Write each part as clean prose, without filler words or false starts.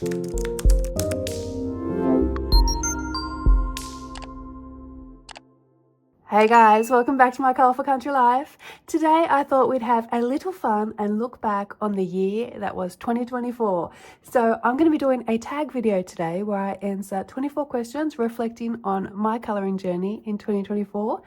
Hey guys, welcome back to my colourful country life. Today I thought we'd have a little fun and look back on the year that was 2024. So I'm going to be doing a tag video today where I answer 24 questions reflecting on my colouring journey in 2024.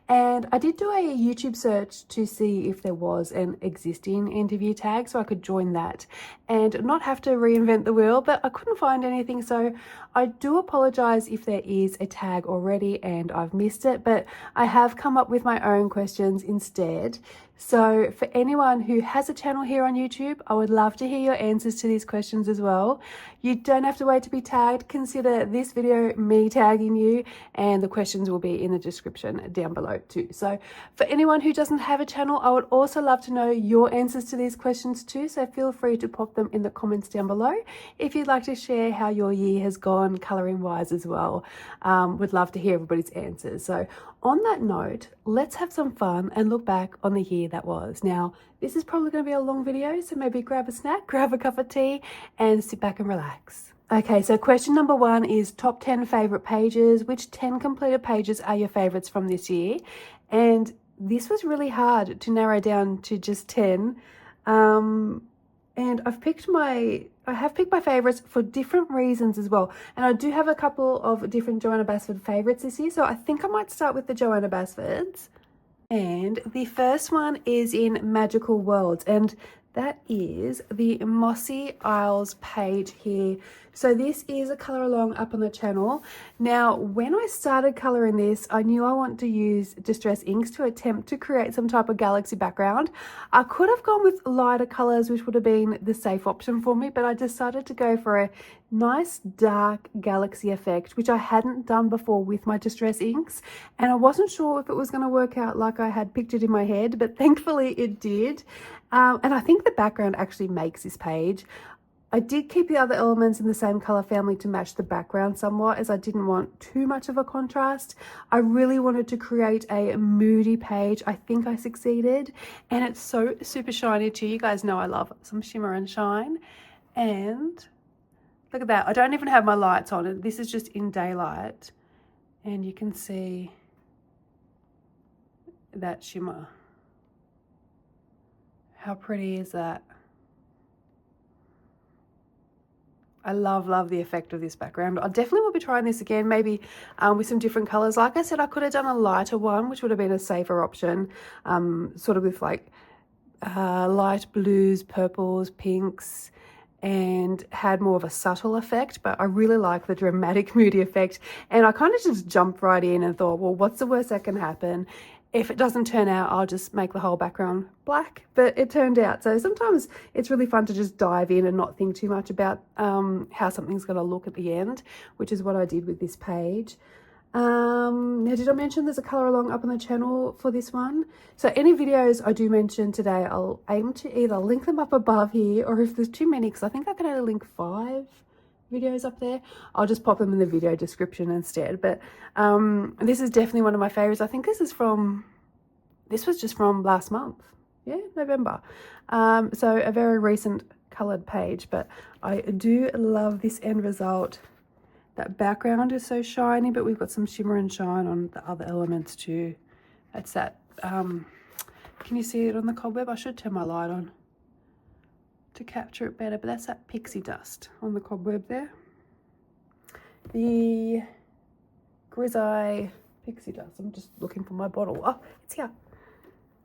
And I did do a YouTube search to see if there was an existing interview tag so I could join that and not have to reinvent the wheel, but I couldn't find anything. So I do apologise if there is a tag already and I've missed it, but I have come up with my own questions instead. So for anyone who has a channel here on YouTube, I would love to hear your answers to these questions as well. You don't have to wait to be tagged. Consider this video me tagging you, and the questions will be in the description down below too. So for anyone who doesn't have a channel, I would also love to know your answers to these questions too. So feel free to pop them in the comments down below if you'd like to share how your year has gone colouring wise as well. Would love to hear everybody's answers. So on that note, let's have some fun and look back on the year that was. Now, this is probably going to be a long video, so maybe grab a snack, grab a cup of tea, and sit back and relax. Okay, so question number 1 is top 10 favourite pages. Which 10 completed pages are your favourites from this year? And this was really hard to narrow down to just 10. And I have picked my favourites for different reasons as well. And I do have a couple of different Johanna Basford favourites this year. So I think I might start with the Johanna Basfords. And the first one is in Magical Worlds. And that is the Mossy Isles page here. So this is a colour along up on the channel. Now, when I started colouring this, I knew I wanted to use Distress inks to attempt to create some type of galaxy background. I could have gone with lighter colours, which would have been the safe option for me, but I decided to go for a nice dark galaxy effect, which I hadn't done before with my Distress inks. And I wasn't sure if it was going to work out like I had pictured in my head, but thankfully it did. And I think the background actually makes this page. I did keep the other elements in the same colour family to match the background somewhat, as I didn't want too much of a contrast. I really wanted to create a moody page. I think I succeeded, and it's so super shiny too. You guys know I love some shimmer and shine. And look at that, I don't even have my lights on. This is just in daylight, and you can see that shimmer. How pretty is that? I love the effect of this background. I definitely will be trying this again, maybe with some different colors. Like I said, I could have done a lighter one, which would have been a safer option, sort of with like light blues, purples, pinks, and had more of a subtle effect. But I really like the dramatic moody effect, and I kind of just jumped right in and thought, well, what's the worst that can happen? If it doesn't turn out, I'll just make the whole background black. But it turned out. So sometimes it's really fun to just dive in and not think too much about how something's going to look at the end, which is what I did with this page. Now, did I mention there's a colour along up on the channel for this one? So any videos I do mention today, I'll aim to either link them up above here, or if there's too many, because I think I can only link 5 videos up there, I'll just pop them in the video description instead. But this is definitely one of my favorites. I think this was just from last month, yeah, November. So a very recent colored page, but I do love this end result. That background is so shiny, but we've got some shimmer and shine on the other elements too. That's that can you see it on the cobweb? I should turn my light on to capture it better, but that's that pixie dust on the cobweb there. The Grisaille pixie dust. I'm just looking for my bottle. Oh, it's here.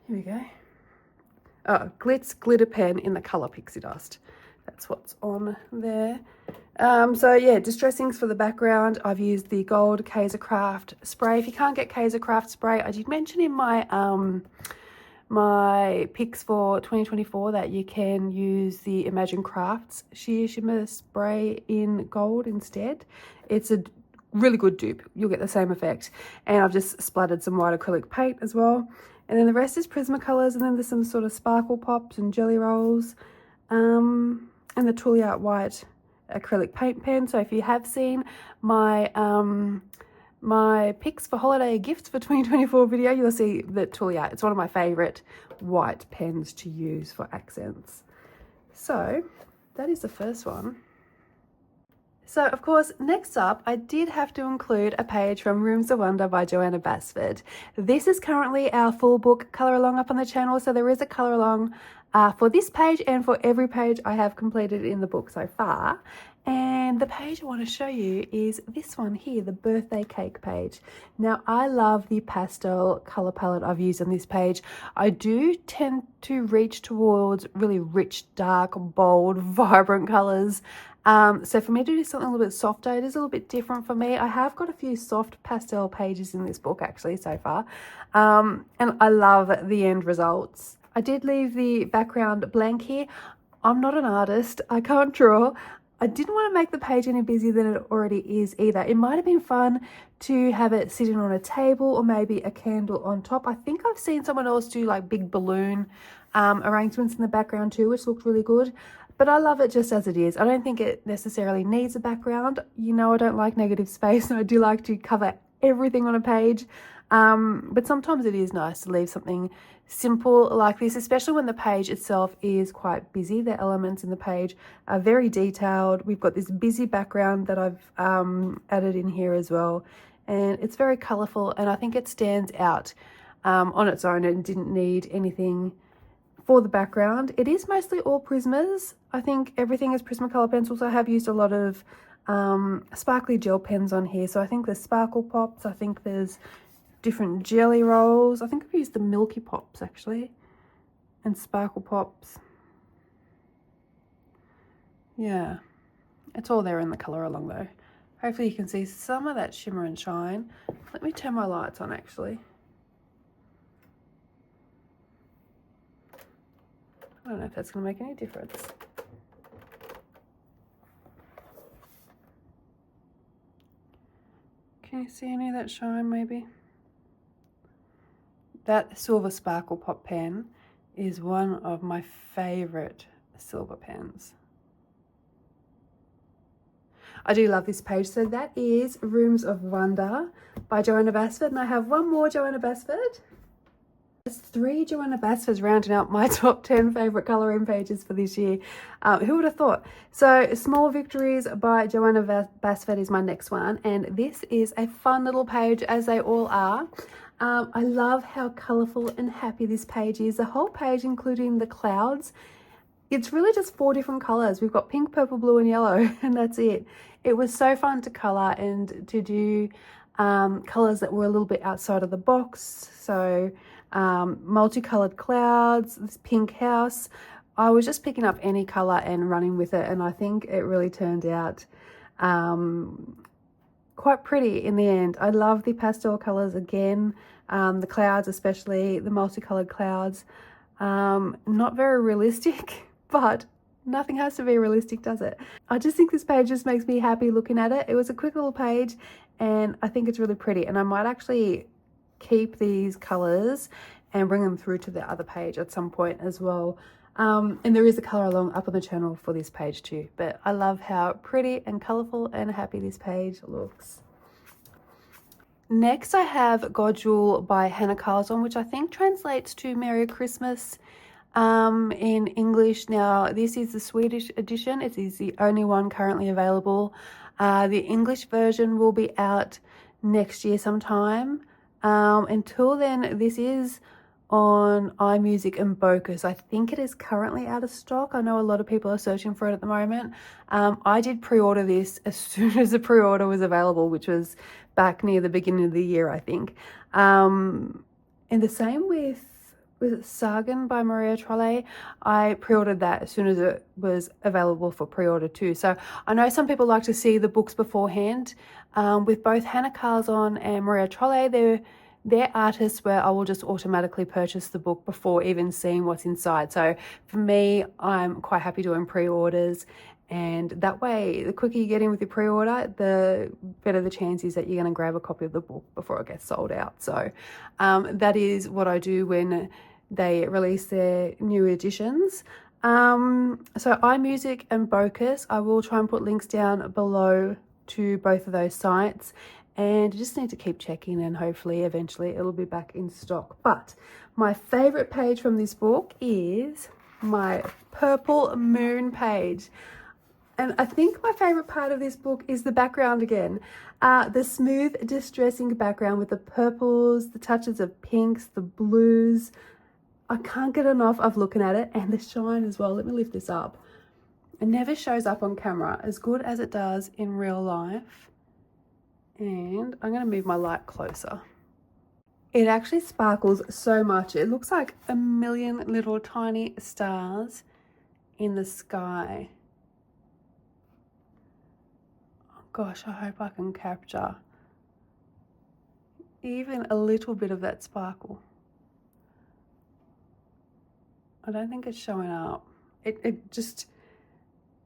Here we go. Oh, Glitz glitter pen in the colour pixie dust. That's what's on there. So yeah, Distress inks for the background. I've used the gold Kaiser Craft spray. If you can't get Kaiser Craft spray, I did mention in my my picks for 2024 that you can use the Imagine Crafts sheer shimmer spray in gold instead. It's a really good dupe. You'll get the same effect. And I've just splattered some white acrylic paint as well. And then the rest is Prismacolors, and then there's some sort of sparkle pops and jelly rolls, and the Toolyart white acrylic paint pen. So if you have seen my my picks for holiday gifts for 2024 video, you'll see that Toolyart. It's one of my favorite white pens to use for accents. So that is the first one. So, of course, next up, I did have to include a page from Rooms of Wonder by Johanna Basford. This is currently our full book colour along up on the channel, so there is a colour along for this page and for every page I have completed in the book so far. And the page I want to show you is this one here, the birthday cake page. Now, I love the pastel colour palette I've used on this page. I do tend to reach towards really rich, dark, bold, vibrant colours. So for me to do something a little bit softer, it is a little bit different for me. I have got a few soft pastel pages in this book actually so far. And I love the end results. I did leave the background blank here. I'm not an artist. I can't draw. I didn't want to make the page any busier than it already is either. It might have been fun to have it sitting on a table or maybe a candle on top. I think I've seen someone else do like big balloon arrangements in the background too, which looked really good. But I love it just as it is. I don't think it necessarily needs a background. You know, I don't like negative space, and I do like to cover everything on a page. But sometimes it is nice to leave something simple like this, especially when the page itself is quite busy. The elements in the page are very detailed. We've got this busy background that I've added in here as well, and it's very colourful, and I think it stands out on its own and didn't need anything for the background. It is mostly all Prismas. I think everything is Prismacolor pencils. I have used a lot of sparkly gel pens on here, so I think there's Sparkle Pops, I think there's different jelly rolls. I think I've used the Milky Pops actually, and Sparkle Pops. Yeah, it's all there in the colour along though. Hopefully you can see some of that shimmer and shine. Let me turn my lights on actually. I don't know if that's going to make any difference. Can you see any of that shine maybe? That Silver Sparkle Pop pen is one of my favourite silver pens. I do love this page. So that is Rooms of Wonder by Johanna Basford, and I have one more Johanna Basford. There's 3 Johanna Basfords rounding out my top 10 favourite colouring pages for this year. Who would have thought? So Small Victories by Johanna Basford is my next one, and this is a fun little page, as they all are. I love how colourful and happy this page is. The whole page, including the clouds, it's really just 4 different colours. We've got pink, purple, blue and yellow, and that's it. It was so fun to colour and to do colours that were a little bit outside of the box. So multicolored clouds, this pink house. I was just picking up any color and running with it, and I think it really turned out quite pretty in the end. I love the pastel colors again, the clouds, especially the multicolored clouds. Not very realistic, but nothing has to be realistic, does it? I just think this page just makes me happy looking at it. It was a quick little page, and I think it's really pretty, and I might actually keep these colors and bring them through to the other page at some point as well. And there is a color along up on the channel for this page too, but I love how pretty and colorful and happy this page looks. Next I have Godjul by Hannah Carlson, which I think translates to Merry Christmas in English. Now this is the Swedish edition. It is the only one currently available. The English version will be out next year sometime. Until then, this is on iMusic and Bocus. I think it is currently out of stock. I know a lot of people are searching for it at the moment. I did pre-order this as soon as the pre-order was available, which was back near the beginning of the year, I think. And the same with Sagen by Maria Trolle. I pre-ordered that as soon as it was available for pre-order too. So I know some people like to see the books beforehand. With both Hannah Carlson and Maria Trolle, they're artists where I will just automatically purchase the book before even seeing what's inside. So for me, I'm quite happy doing pre-orders, and that way the quicker you get in with your pre-order, the better the chance is that you're going to grab a copy of the book before it gets sold out. So that is what I do when they release their new editions. So iMusic and Bocus, I will try and put links down below to both of those sites, and you just need to keep checking, and hopefully eventually it'll be back in stock. But my favorite page from this book is my Purple Moon page. And I think my favorite part of this book is the background again. The smooth, distressing background with the purples, the touches of pinks, the blues. I can't get enough of looking at it, and the shine as well. Let me lift this up. It never shows up on camera as good as it does in real life. And I'm going to move my light closer. It actually sparkles so much. It looks like a million little tiny stars in the sky. Oh gosh, I hope I can capture even a little bit of that sparkle. I don't think it's showing up. It just,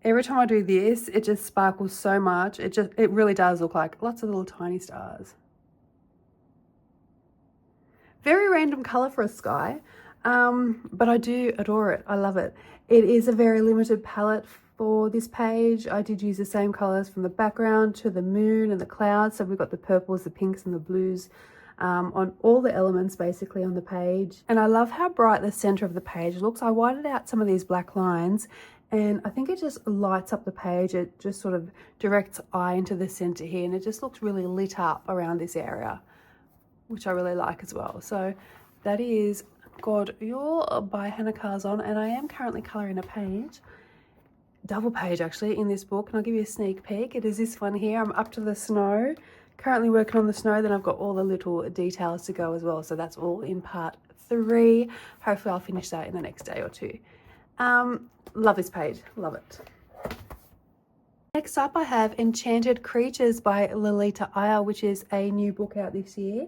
every time I do this, it just sparkles so much. It really does look like lots of little tiny stars. Very random color for a sky, but I do adore it. I love it. It is a very limited palette for this page. I did use the same colors from the background to the moon and the clouds. So we've got the purples, the pinks and the blues on all the elements basically on the page. And I love how bright the center of the page looks. I whited out some of these black lines and I think it just lights up the page. It just sort of directs eye into the center here, and it just looks really lit up around this area, which I really like as well. So that is God You're by Hannah Curzon, and I am currently colouring a page, double page actually, in this book, and I'll give you a sneak peek. It is this one here. I'm up to the snow, currently working on the snow, then I've got all the little details to go as well. So that's all in part 3. Hopefully I'll finish that in the next day or 2. Love this page, love it. Next up I have Enchanted Creatures by Lolita Ayala, which is a new book out this year.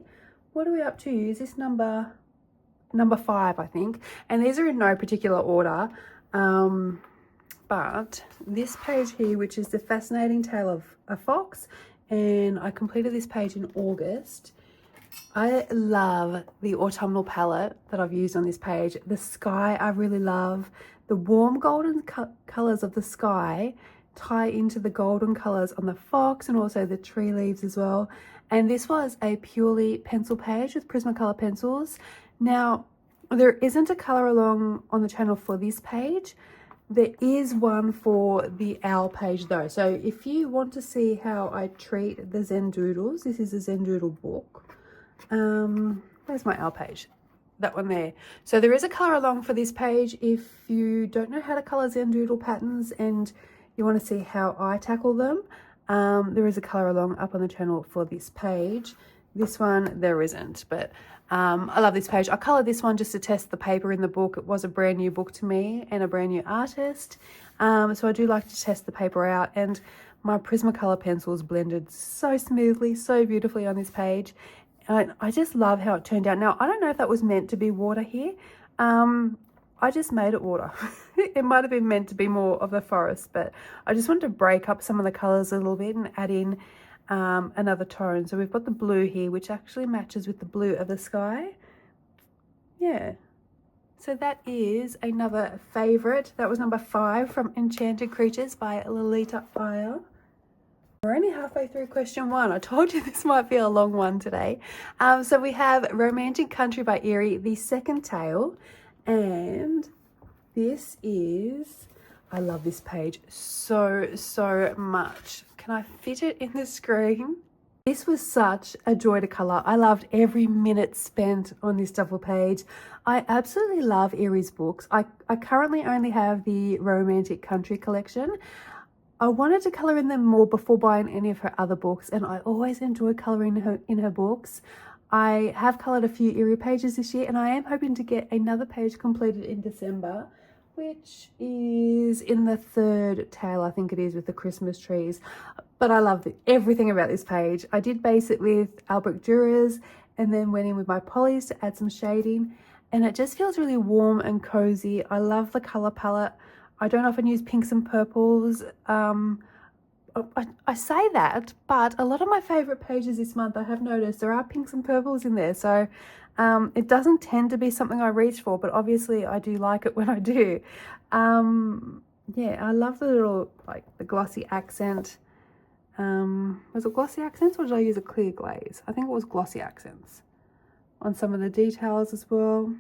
What are we up to? Is this number 5, I think? And these are in no particular order. But this page here, which is The Fascinating Tale of a Fox, and I completed this page in August. I love the autumnal palette that I've used on this page. The sky I really love. The warm golden colours of the sky tie into the golden colours on the fox and also the tree leaves as well. And this was a purely pencil page with Prismacolor pencils. Now, there isn't a colour along on the channel for this page. There is one for the owl page though. So if you want to see how I treat the Zen Doodles, this is a Zen Doodle book. Where's my owl page? That one there. So there is a colour along for this page if you don't know how to colour Zen Doodle patterns and you want to see how I tackle them. There is a colour along up on the channel for this page. This one there isn't, but I love this page. I coloured this one just to test the paper in the book. It was a brand new book to me and a brand new artist, so I do like to test the paper out, and my Prismacolor pencils blended so smoothly, so beautifully on this page. I just love how it turned out. Now, I don't know if that was meant to be water here. I just made it water. It might have been meant to be more of a forest, but I just wanted to break up some of the colours a little bit and add in another tone. So we've got the blue here, which actually matches with the blue of the sky. Yeah. So that is another favourite. That was number 5 from Enchanted Creatures by Lolita Ayala. We're only halfway through question 1. I told you this might be a long one today. So we have Romantic Country by Eerie, the second tale. And this is, I love this page so much. Can I fit it in the screen? This was such a joy to colour. I loved every minute spent on this double page. I absolutely love Eerie's books. I currently only have the Romantic Country collection. I wanted to colour in them more before buying any of her other books, and I always enjoy colouring in her books. I have coloured a few Eerie pages this year, and I am hoping to get another page completed in December, which is in the 3rd tale, I think it is, with the Christmas trees. But I love everything about this page. I did base it with Albrecht Dürer and then went in with my polys to add some shading, and it just feels really warm and cozy. I love the colour palette. I don't often use pinks and purples. I say that, but a lot of my favourite pages this month, I have noticed there are pinks and purples in there. So it doesn't tend to be something I reach for, but obviously I do like it when I do. Yeah, I love the little, like the glossy accent. Was it glossy accents or did I use a clear glaze? I think it was glossy accents on some of the details as well.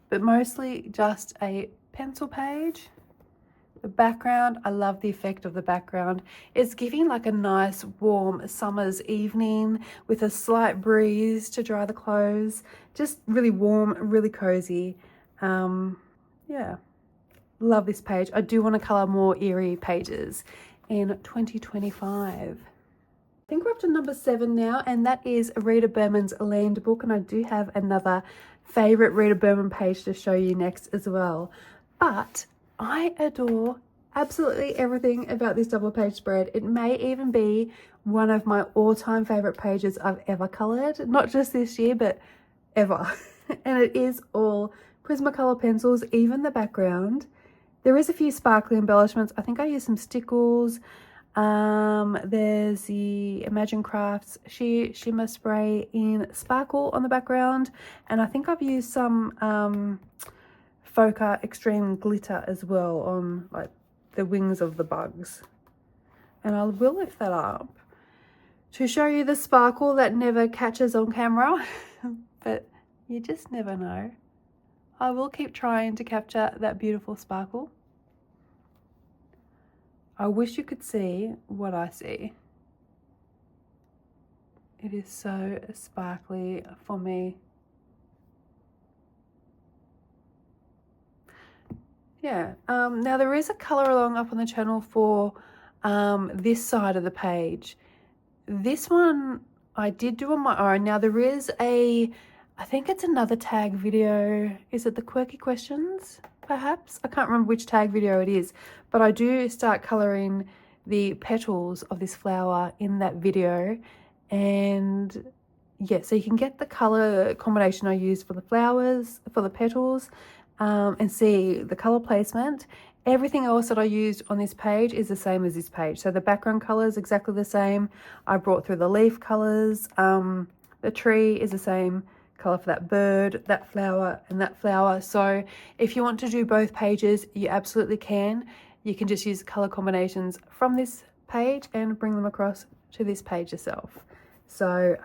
But mostly just a pencil page The background, I love the effect of the background. It's giving like a nice warm summer's evening with a slight breeze to dry the clothes. Just really warm, really cozy. Yeah, love this page. I do want to color more eerie pages in 2025. I think we're up to number 7 now, and that is Rita Berman's Land Book, and I do have another favorite Rita Berman page to show you next as well. But I adore absolutely everything about this double page spread. It may even be one of my all-time favorite pages I've ever colored, not just this year, but ever. And it is all Prismacolor pencils, even the background. There is a few sparkly embellishments. I think I used some stickles. There's the Imagine Crafts Shimmer Spray in Sparkle on the background, and I think I've used some Foca Extreme Glitter as well on like the wings of the bugs. And I will lift that up to show you the sparkle that never catches on camera, but you just never know. I will keep trying to capture that beautiful sparkle. I wish you could see what I see. It is so sparkly for me. Yeah, now there is a color along up on the channel for this side of the page. This one I did do on my own. Now there is I think it's another tag video. Is it the Quirky Questions? Perhaps? I can't remember which tag video it is, but I do start coloring the petals of this flower in that video. And yeah, so you can get the color combination I used for the flowers, for the petals, and see the color placement. Everything else that I used on this page is the same as this page. So the background color is exactly the same. I brought through the leaf colors. The tree is the same color for that bird, that flower, and that flower. So if you want to do both pages, you absolutely can. You can just use the color combinations from this page and bring them across to this page yourself. So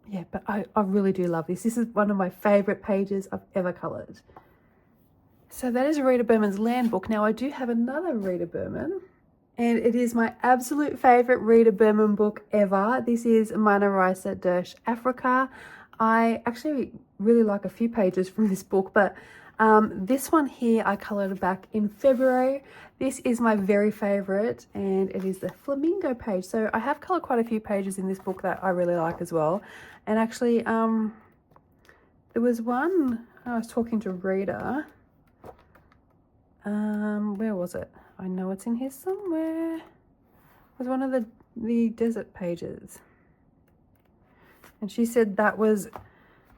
yeah, but I really do love this. This is one of my favorite pages I've ever colored. So that is Rita Berman's Land Book. Now I do have another Rita Berman, and it is my absolute favorite Rita Berman book ever. This is Mana Raisa Dersh Africa. I actually really like a few pages from this book, but this one here I colored back in February. This is my very favorite, and it is the flamingo page. So I have colored quite a few pages in this book that I really like as well. And actually there was one I was talking to Rita. Where was it? I know it's in here somewhere. It was one of the desert pages. And she said that was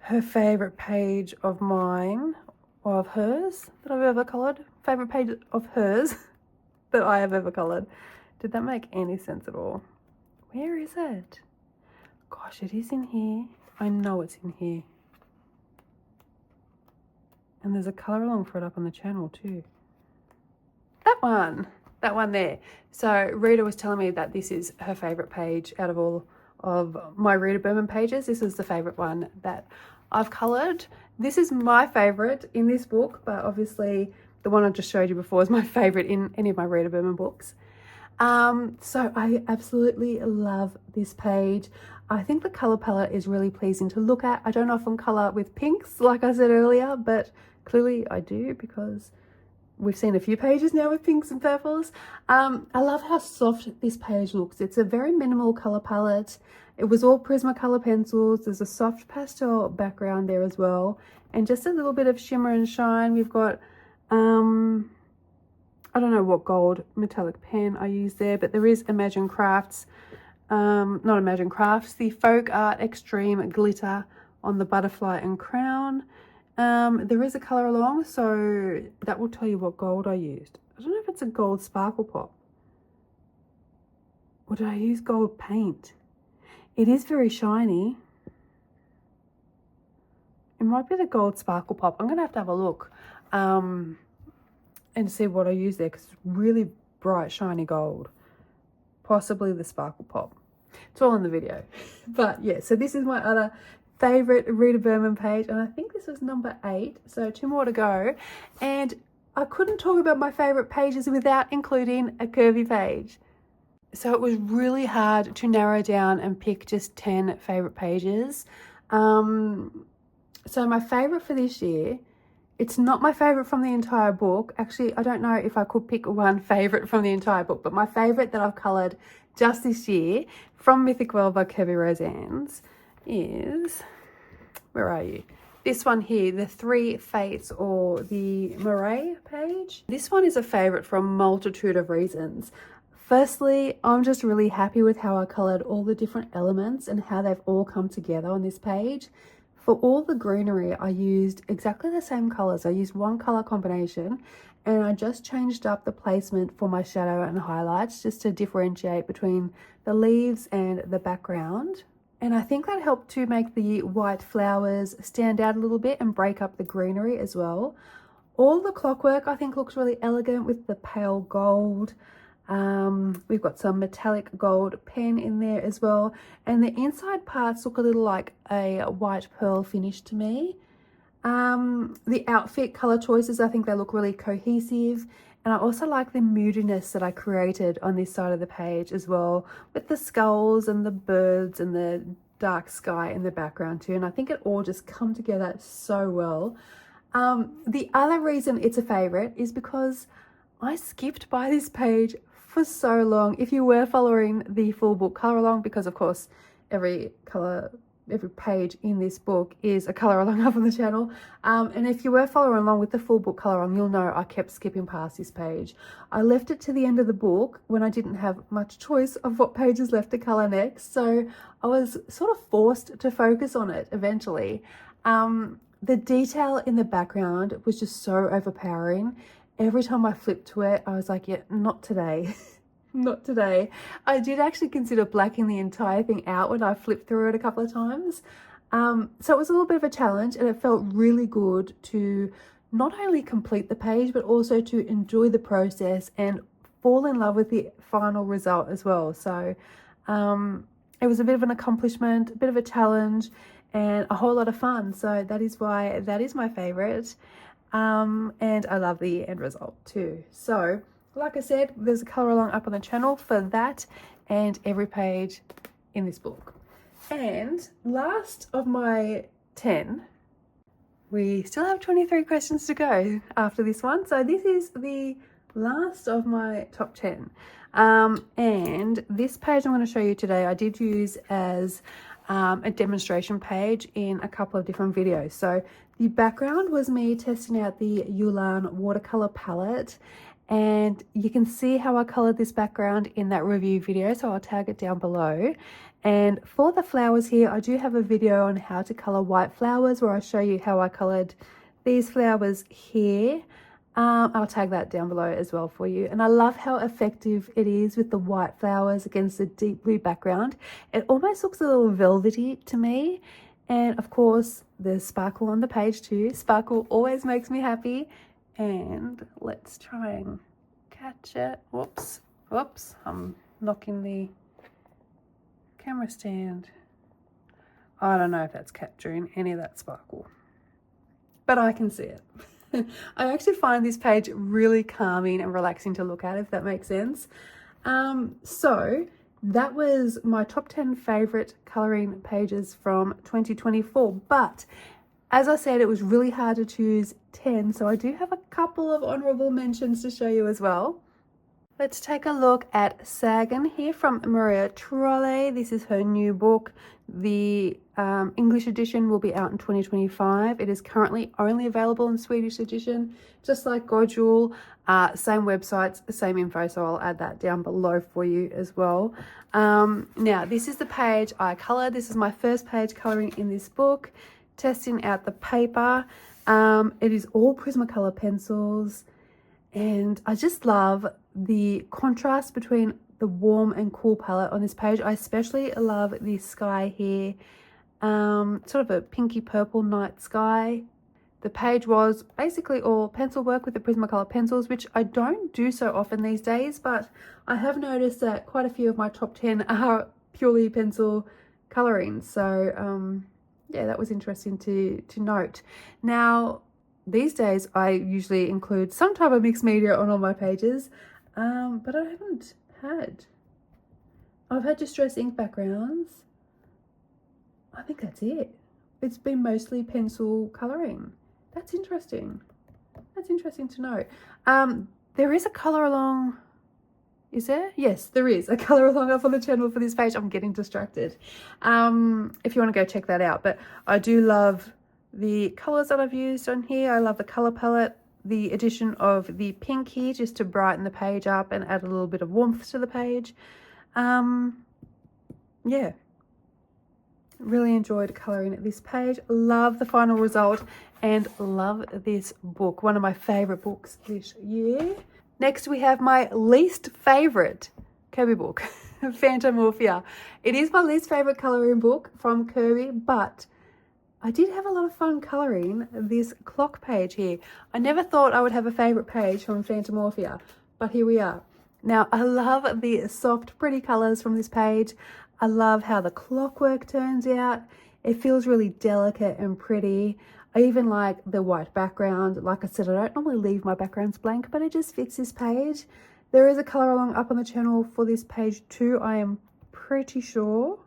her favorite page of mine, or of hers, that I've ever colored. Favorite page of hers that I have ever colored. Did that make any sense at all? Where is it? Gosh, it is in here. I know it's in here. And there's a color along for it up on the channel too. That one there. So Rita was telling me that this is her favorite page out of all of my Rita Berman pages. This is the favorite one that I've colored. This is my favorite in this book, but obviously the one I just showed you before is my favorite in any of my Rita Berman books. So I absolutely love this page. I think the color palette is really pleasing to look at. I don't often color with pinks, like I said earlier, but clearly I do because we've seen a few pages now with pinks and purples. I love how soft this page looks. It's a very minimal color palette. It was all Prismacolor pencils. There's a soft pastel background there as well, and just a little bit of shimmer and shine. We've got I don't know what gold metallic pen I used there, but there is Imagine Crafts, not Imagine Crafts, the Folk Art Extreme Glitter on the butterfly and crown. There is a color along, so that will tell you what gold I used. I don't know if it's a gold sparkle pop, or did I use gold paint? It is very shiny. It might be the gold sparkle pop. I'm gonna have to have a look and see what I use there, because it's really bright shiny gold. Possibly the sparkle pop. It's all in the video. But yeah, so this is my other favorite Rita Berman page, and I think this was number 8, so 2 more to go. And I couldn't talk about my favorite pages without including a curvy page. So it was really hard to narrow down and pick just 10 favorite pages. So my favorite for this year, it's not my favorite from the entire book. Actually, I don't know if I could pick one favorite from the entire book, but my favorite that I've colored just this year from Mythic World by Kirby Roseannes is, where are you? This one here, the Three Fates, or the Murray page. This one is a favorite for a multitude of reasons. Firstly, I'm just really happy with how I colored all the different elements and how they've all come together on this page. For all the greenery, I used exactly the same colors. I used one color combination, and I just changed up the placement for my shadow and highlights just to differentiate between the leaves and the background. And I think that helped to make the white flowers stand out a little bit and break up the greenery as well. All the clockwork I think looks really elegant with the pale gold. We've got some metallic gold pen in there as well, and the inside parts look a little like a white pearl finish to me. The outfit color choices, I think they look really cohesive, and I also like the moodiness that I created on this side of the page as well, with the skulls and the birds and the dark sky in the background too, and I think it all just come together so well. The other reason it's a favorite is because I skipped by this page for so long. If you were following the full book color along, because of course every page in this book is a color along up on the channel, and if you were following along with the full book color along, you'll know I kept skipping past this page. I left it to the end of the book when I didn't have much choice of what pages left to color next, so I was sort of forced to focus on it eventually. The detail in the background was just so overpowering. Every time I flipped to it, I was like, yeah, not today. Not today. I did actually consider blacking the entire thing out when I flipped through it a couple of times. So it was a little bit of a challenge, and it felt really good to not only complete the page, but also to enjoy the process and fall in love with the final result as well. So it was a bit of an accomplishment, a bit of a challenge, and a whole lot of fun. So that is why that is my favorite. And I love the end result too. So like I said, there's a color along up on the channel for that and every page in this book. And last of my 10, we still have 23 questions to go after this one, so this is the last of my top 10. And this page I'm going to show you today I did use as a demonstration page in a couple of different videos. So the background was me testing out the Yulan watercolor palette, and you can see how I colored this background in that review video, so I'll tag it down below. And for the flowers here, I do have a video on how to color white flowers where I show you how I colored these flowers here. I'll tag that down below as well for you. And I love how effective it is with the white flowers against the deep blue background. It almost looks a little velvety to me. And of course, there's sparkle on the page too. Sparkle always makes me happy. And let's try and catch it. Whoops, I'm knocking the camera stand. I don't know if that's capturing any of that sparkle, but I can see it. I actually find this page really calming and relaxing to look at, if that makes sense. So that was my top 10 favorite coloring pages from 2024. But as I said, it was really hard to choose 10. So I do have a couple of honorable mentions to show you as well. Let's take a look at Sagan here from Maria Trolle. This is her new book. The English edition will be out in 2025. It is currently only available in Swedish edition, just like Godjul. Same websites, same info, so I'll add that down below for you as well. Now, this is the page I colored. This is my first page coloring in this book, testing out the paper. It is all Prismacolor pencils, and I just love the contrast between the warm and cool palette on this page. I especially love the sky here, sort of a pinky purple night sky. The page was basically all pencil work with the Prismacolor pencils, which I don't do so often these days, but I have noticed that quite a few of my top 10 are purely pencil coloring. So yeah, that was interesting to note. Now, these days I usually include some type of mixed media on all my pages, but I haven't had. I've had Distress ink backgrounds. I think that's it. It's been mostly pencil colouring. That's interesting. That's interesting to know. There is a colour along. Is there? Yes, there is a colour along up on the channel for this page. I'm getting distracted. If you want to go check that out. But I do love the colours that I've used on here. I love the colour palette. The addition of the pink here just to brighten the page up and add a little bit of warmth to the page. Yeah. Really enjoyed colouring this page. Love the final result and love this book. One of my favourite books this year. Next we have my least favourite Kirby book, Phantomorphia. It is my least favourite colouring book from Kirby, but I did have a lot of fun colouring this clock page here. I never thought I would have a favourite page from Phantomorphia, but here we are. Now, I love the soft, pretty colours from this page. I love how the clockwork turns out. It feels really delicate and pretty. I even like the white background. Like I said, I don't normally leave my backgrounds blank, but it just fits this page. There is a colour along up on the channel for this page too, I am pretty sure.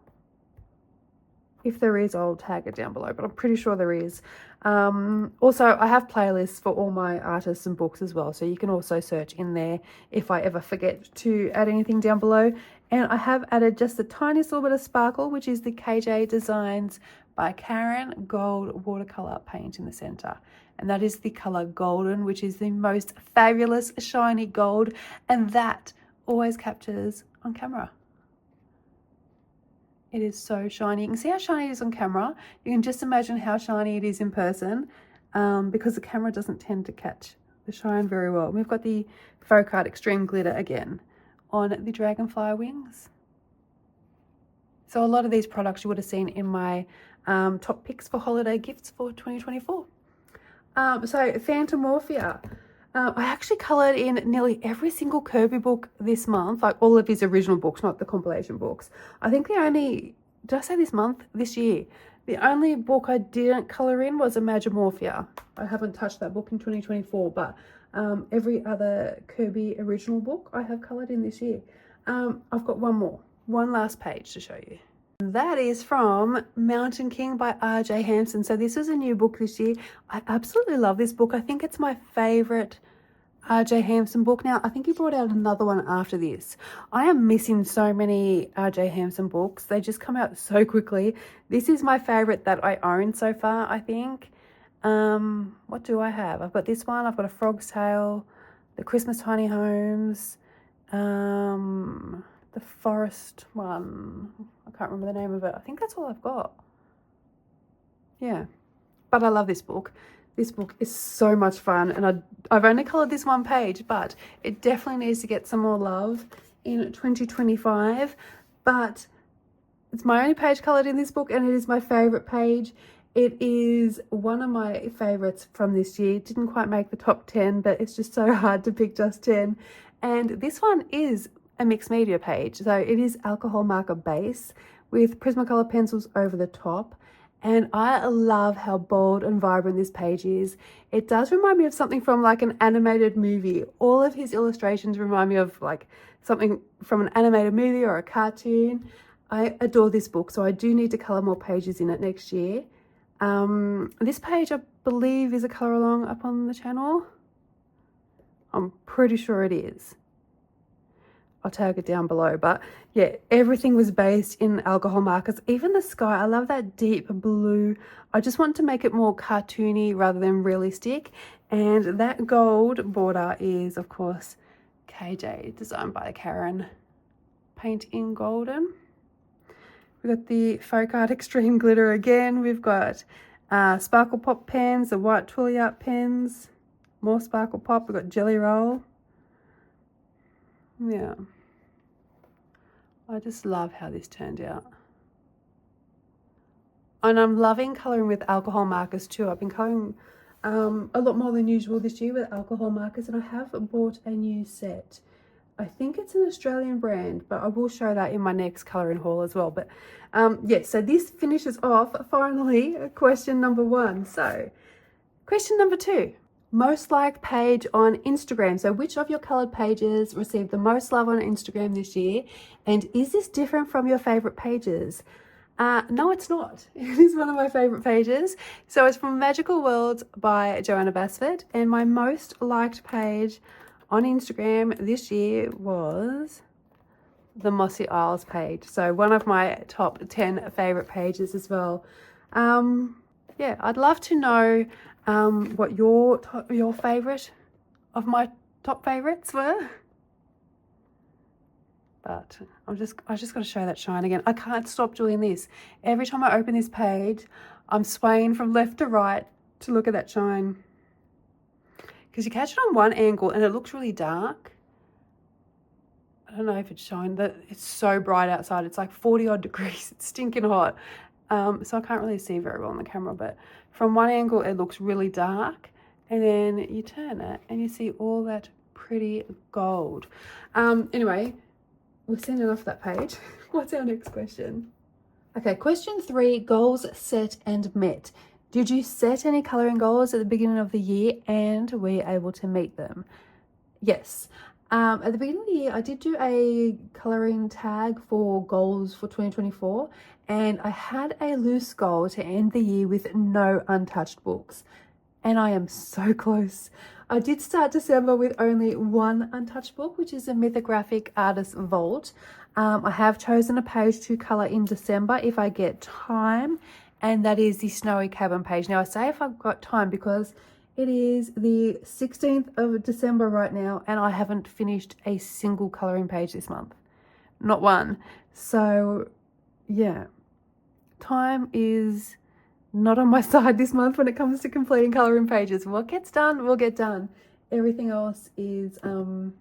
If there is, I'll tag it down below, but I'm pretty sure there is. Also, I have playlists for all my artists and books as well, so you can also search in there if I ever forget to add anything down below. And I have added just the tiniest little bit of sparkle, which is the KJ Designs by Karen gold watercolor paint in the center. And that is the color Golden, which is the most fabulous shiny gold, and that always captures on camera. It is so shiny. You can see how shiny it is on camera. You can just imagine how shiny it is in person, because the camera doesn't tend to catch the shine very well. And we've got the Folk Art Extreme Glitter again on the dragonfly wings. So a lot of these products you would have seen in my top picks for holiday gifts for 2024. So Phantomorphia. I actually coloured in nearly every single Kirby book this month, like all of his original books, not the compilation books. I think the only, did I say this month? This year. The only book I didn't colour in was Imagimorphia. I haven't touched that book in 2024, but every other Kirby original book I have coloured in this year. I've got one last page to show you. That is from Mountain King by R.J. Hampson. So this is a new book this year. I absolutely love this book. I think it's my favourite R.J. Hampson book. Now, I think he brought out another one after this. I am missing so many R.J. Hampson books. They just come out so quickly. This is my favourite that I own so far, I think. What do I have? I've got this one. I've got A Frog's Tale, The Christmas Tiny Homes, the forest one. I can't remember the name of it. I think that's all I've got. Yeah, but I love this book. This book is so much fun, and I've only coloured this one page, but it definitely needs to get some more love in 2025. But it's my only page coloured in this book, and it is my favourite page. It is one of my favourites from this year. It didn't quite make the top 10, but it's just so hard to pick just 10. And this one is a mixed media page. So it is alcohol marker base with Prismacolor pencils over the top. And I love how bold and vibrant this page is. It does remind me of something from like an animated movie. All of his illustrations remind me of like something from an animated movie or a cartoon. I adore this book, so I do need to colour more pages in it next year. This page, I believe, is a colour along up on the channel. I'm pretty sure it is. I'll tag it down below, but yeah, everything was based in alcohol markers. Even the sky, I love that deep blue. I just want to make it more cartoony rather than realistic. And that gold border is, of course, KJ, designed by Karen. Paint in Golden. We've got the Folk Art Extreme Glitter again. We've got Sparkle Pop pens, the white Twilly Art pens, more Sparkle Pop. We've got Jelly Roll. Yeah, I just love how this turned out. And I'm loving colouring with alcohol markers too. I've been colouring a lot more than usual this year with alcohol markers, and I have bought a new set. I think it's an Australian brand, but I will show that in my next colouring haul as well. But yeah, so this finishes off finally question number 1. So Question number 2. Most liked page on Instagram. So which of your colored pages received the most love on Instagram this year? And is this different from your favorite pages? No, it's not. It is one of my favorite pages. So it's from Magical Worlds by Joanna Basford. And my most liked page on Instagram this year was the Mossy Isles page. So one of my top 10 favorite pages as well. Yeah, I'd love to know what your favorite of my top favorites were. But I just got to show that shine again. I can't stop doing this. Every time I open this page, I'm swaying from left to right to look at that shine. Because you catch it on one angle and it looks really dark. I don't know if it's showing, but it's so bright outside. It's like 40 odd degrees. It's stinking hot. So I can't really see very well on the camera, but from one angle it looks really dark, and then you turn it and you see all that pretty gold. Anyway, we've seen enough of that page. What's our next question? Okay, question 3, goals set and met. Did you set any colouring goals at the beginning of the year and were you able to meet them? Yes. At the beginning of the year, I did do a colouring tag for goals for 2024, and I had a loose goal to end the year with no untouched books, and I am so close. I did start December with only one untouched book, which is a Mythographic Artist Vault. I have chosen a page to colour in December if I get time, and that is the Snowy Cabin page. Now I say if I've got time because it is the 16th of December right now, and I haven't finished a single colouring page this month. Not one. So, yeah. Time is not on my side this month when it comes to completing colouring pages. What gets done will get done. Everything else is in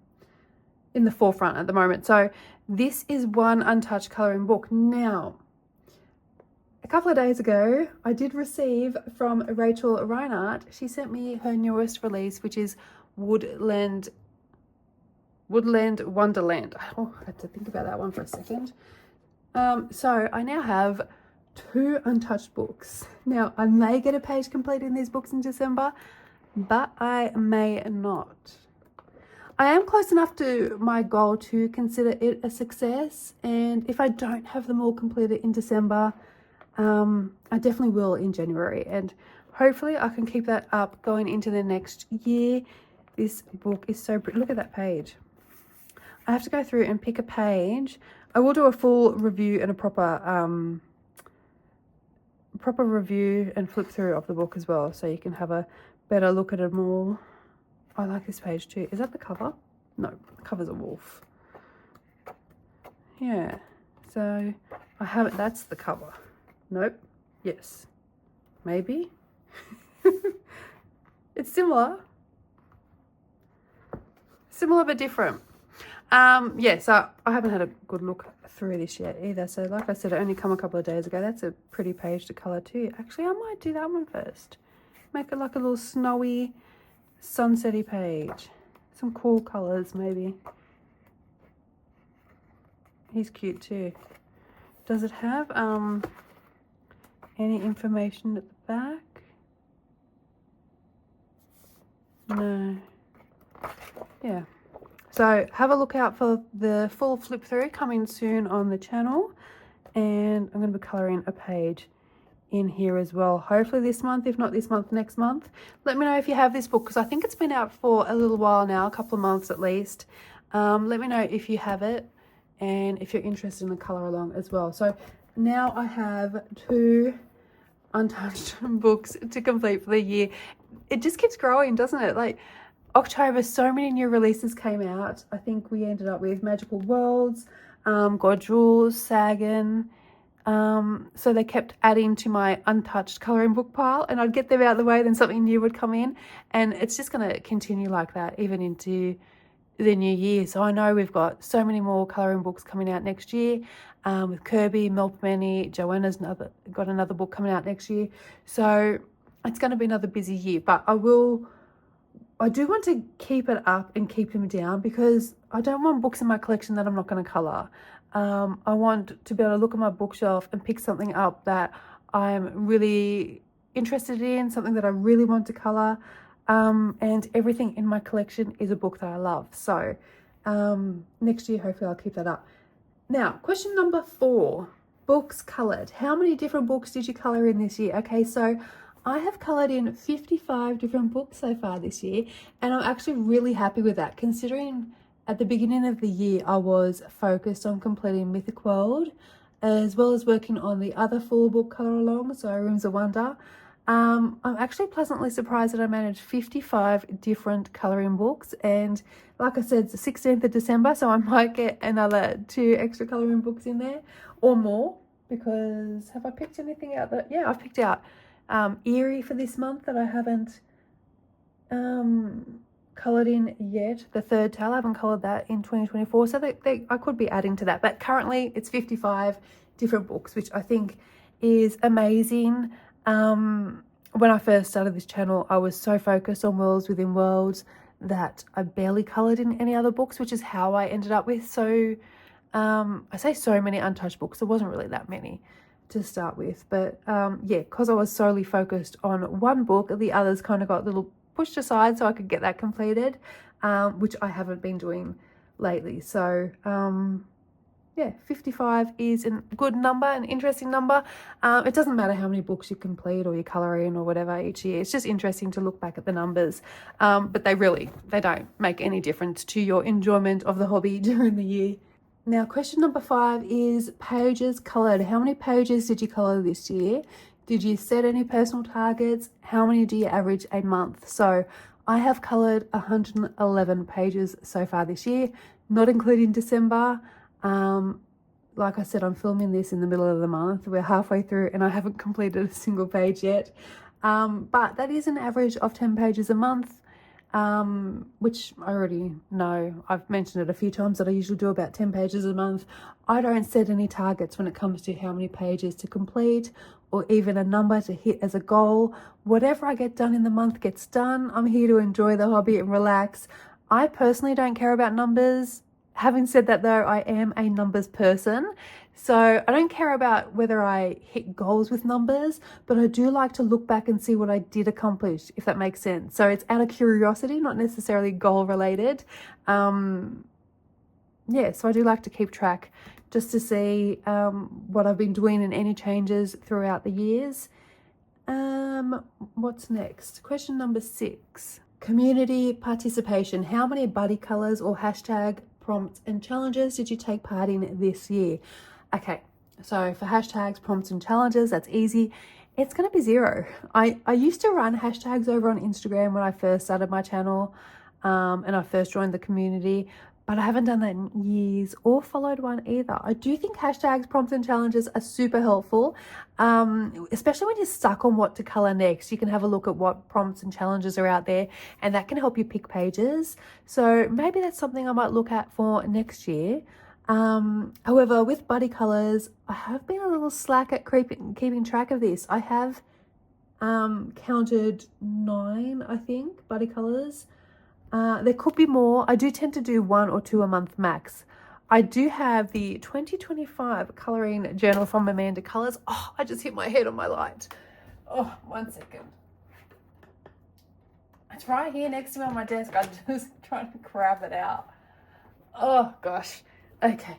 the forefront at the moment. So, this is one untouched colouring book. Now, a couple of days ago, I did receive from Rachel Reinhardt. She sent me her newest release, which is Woodland Wonderland. Oh, I had to think about that one for a second. So I now have 2 untouched books. Now, I may get a page complete in these books in December, but I may not. I am close enough to my goal to consider it a success, and if I don't have them all completed in December, I definitely will in January, and hopefully I can keep that up going into the next year. This book is so pretty. Look at that page. I have to go through and pick a page. I will do a full review and a proper review and flip through of the book as well, so you can have a better look at it all. I like this page too. Is that the cover? No, the cover's a wolf. Yeah, so I have it. That's the cover. Nope. Yes. Maybe. It's similar. Similar but different. Yeah, so I haven't had a good look through this yet either. So like I said, it only come a couple of days ago. That's a pretty page to colour too. Actually, I might do that one first. Make it like a little snowy, sunsetty page. Some cool colours maybe. He's cute too. Does it have any information at the back? No. Yeah. So have a look out for the full flip through coming soon on the channel, and I'm going to be colouring a page in here as well, hopefully this month. If not this month, next month. Let me know if you have this book, because I think it's been out for a little while now, a couple of months at least. Let me know if you have it and if you're interested in the colour along as well. So now I have 2 untouched books to complete for the year. It just keeps growing, doesn't it? Like October, so many new releases came out. I think we ended up with Magical Worlds, Godjewels, Sagan. So they kept adding to my untouched colouring book pile, and I'd get them out of the way, then something new would come in, and it's just going to continue like that even into the new year. So I know we've got so many more colouring books coming out next year, with Kirby, Melpomene, Joanna's got another book coming out next year. So it's going to be another busy year, but I do want to keep it up and keep them down, because I don't want books in my collection that I'm not going to colour. I want to be able to look at my bookshelf and pick something up that I'm really interested in, something that I really want to colour, and everything in my collection is a book that I love. So next year, hopefully I'll keep that up. Now, question number 4, books coloured. How many different books did you colour in this year? Okay, so I have coloured in 55 different books so far this year, and I'm actually really happy with that, considering at the beginning of the year I was focused on completing Mythic World, as well as working on the other 4 book colour along, so Rooms of Wonder. I'm actually pleasantly surprised that I managed 55 different colouring books, and like I said, it's the 16th of December, so I might get another 2 extra colouring books in there or more, because have I picked anything out that, yeah, I've picked out Eerie for this month that I haven't coloured in yet. The third tale, I haven't coloured that in 2024, so I could be adding to that, but currently it's 55 different books, which I think is amazing. When I first started this channel, I was so focused on Worlds Within Worlds that I barely coloured in any other books, which is how I ended up with I say so many untouched books. There wasn't really that many to start with, but yeah, because I was solely focused on one book, the others kind of got a little pushed aside so I could get that completed, which I haven't been doing lately. So yeah, 55 is a good number, an interesting number. It doesn't matter how many books you complete or you colour in or whatever each year. It's just interesting to look back at the numbers. But they don't make any difference to your enjoyment of the hobby during the year. Now, question number 5 is pages coloured. How many pages did you colour this year? Did you set any personal targets? How many do you average a month? So I have coloured 111 pages so far this year, not including December. Like I said, I'm filming this in the middle of the month. We're halfway through and I haven't completed a single page yet. But that is an average of 10 pages a month, which I already know. I've mentioned it a few times that I usually do about 10 pages a month. I don't set any targets when it comes to how many pages to complete or even a number to hit as a goal. Whatever I get done in the month gets done. I'm here to enjoy the hobby and relax. I personally don't care about numbers. Having said that though, I am a numbers person, so I don't care about whether I hit goals with numbers, but I do like to look back and see what I did accomplish, if that makes sense. So it's out of curiosity, not necessarily goal related. Yeah, so I do like to keep track just to see what I've been doing and any changes throughout the years. What's next? Question number 6. Community participation. How many buddy colours or hashtag prompts and challenges did you take part in this year? Okay, so for hashtags, prompts and challenges, that's easy. It's going to be 0. I used to run hashtags over on Instagram when I first started my channel and I first joined the community, but I haven't done that in years or followed one either. I do think hashtags, prompts and challenges are super helpful, especially when you're stuck on what to colour next. You can have a look at what prompts and challenges are out there and that can help you pick pages. So maybe that's something I might look at for next year. However, with buddy colours, I have been a little slack at keeping track of this. I have counted 9, I think, buddy colours. There could be more. I do tend to do 1 or 2 a month max. I do have the 2025 colouring journal from Amanda Colours. Oh, I just hit my head on my light. Oh, 1 second. It's right here next to me on my desk. I'm just trying to grab it out. Oh, gosh. Okay.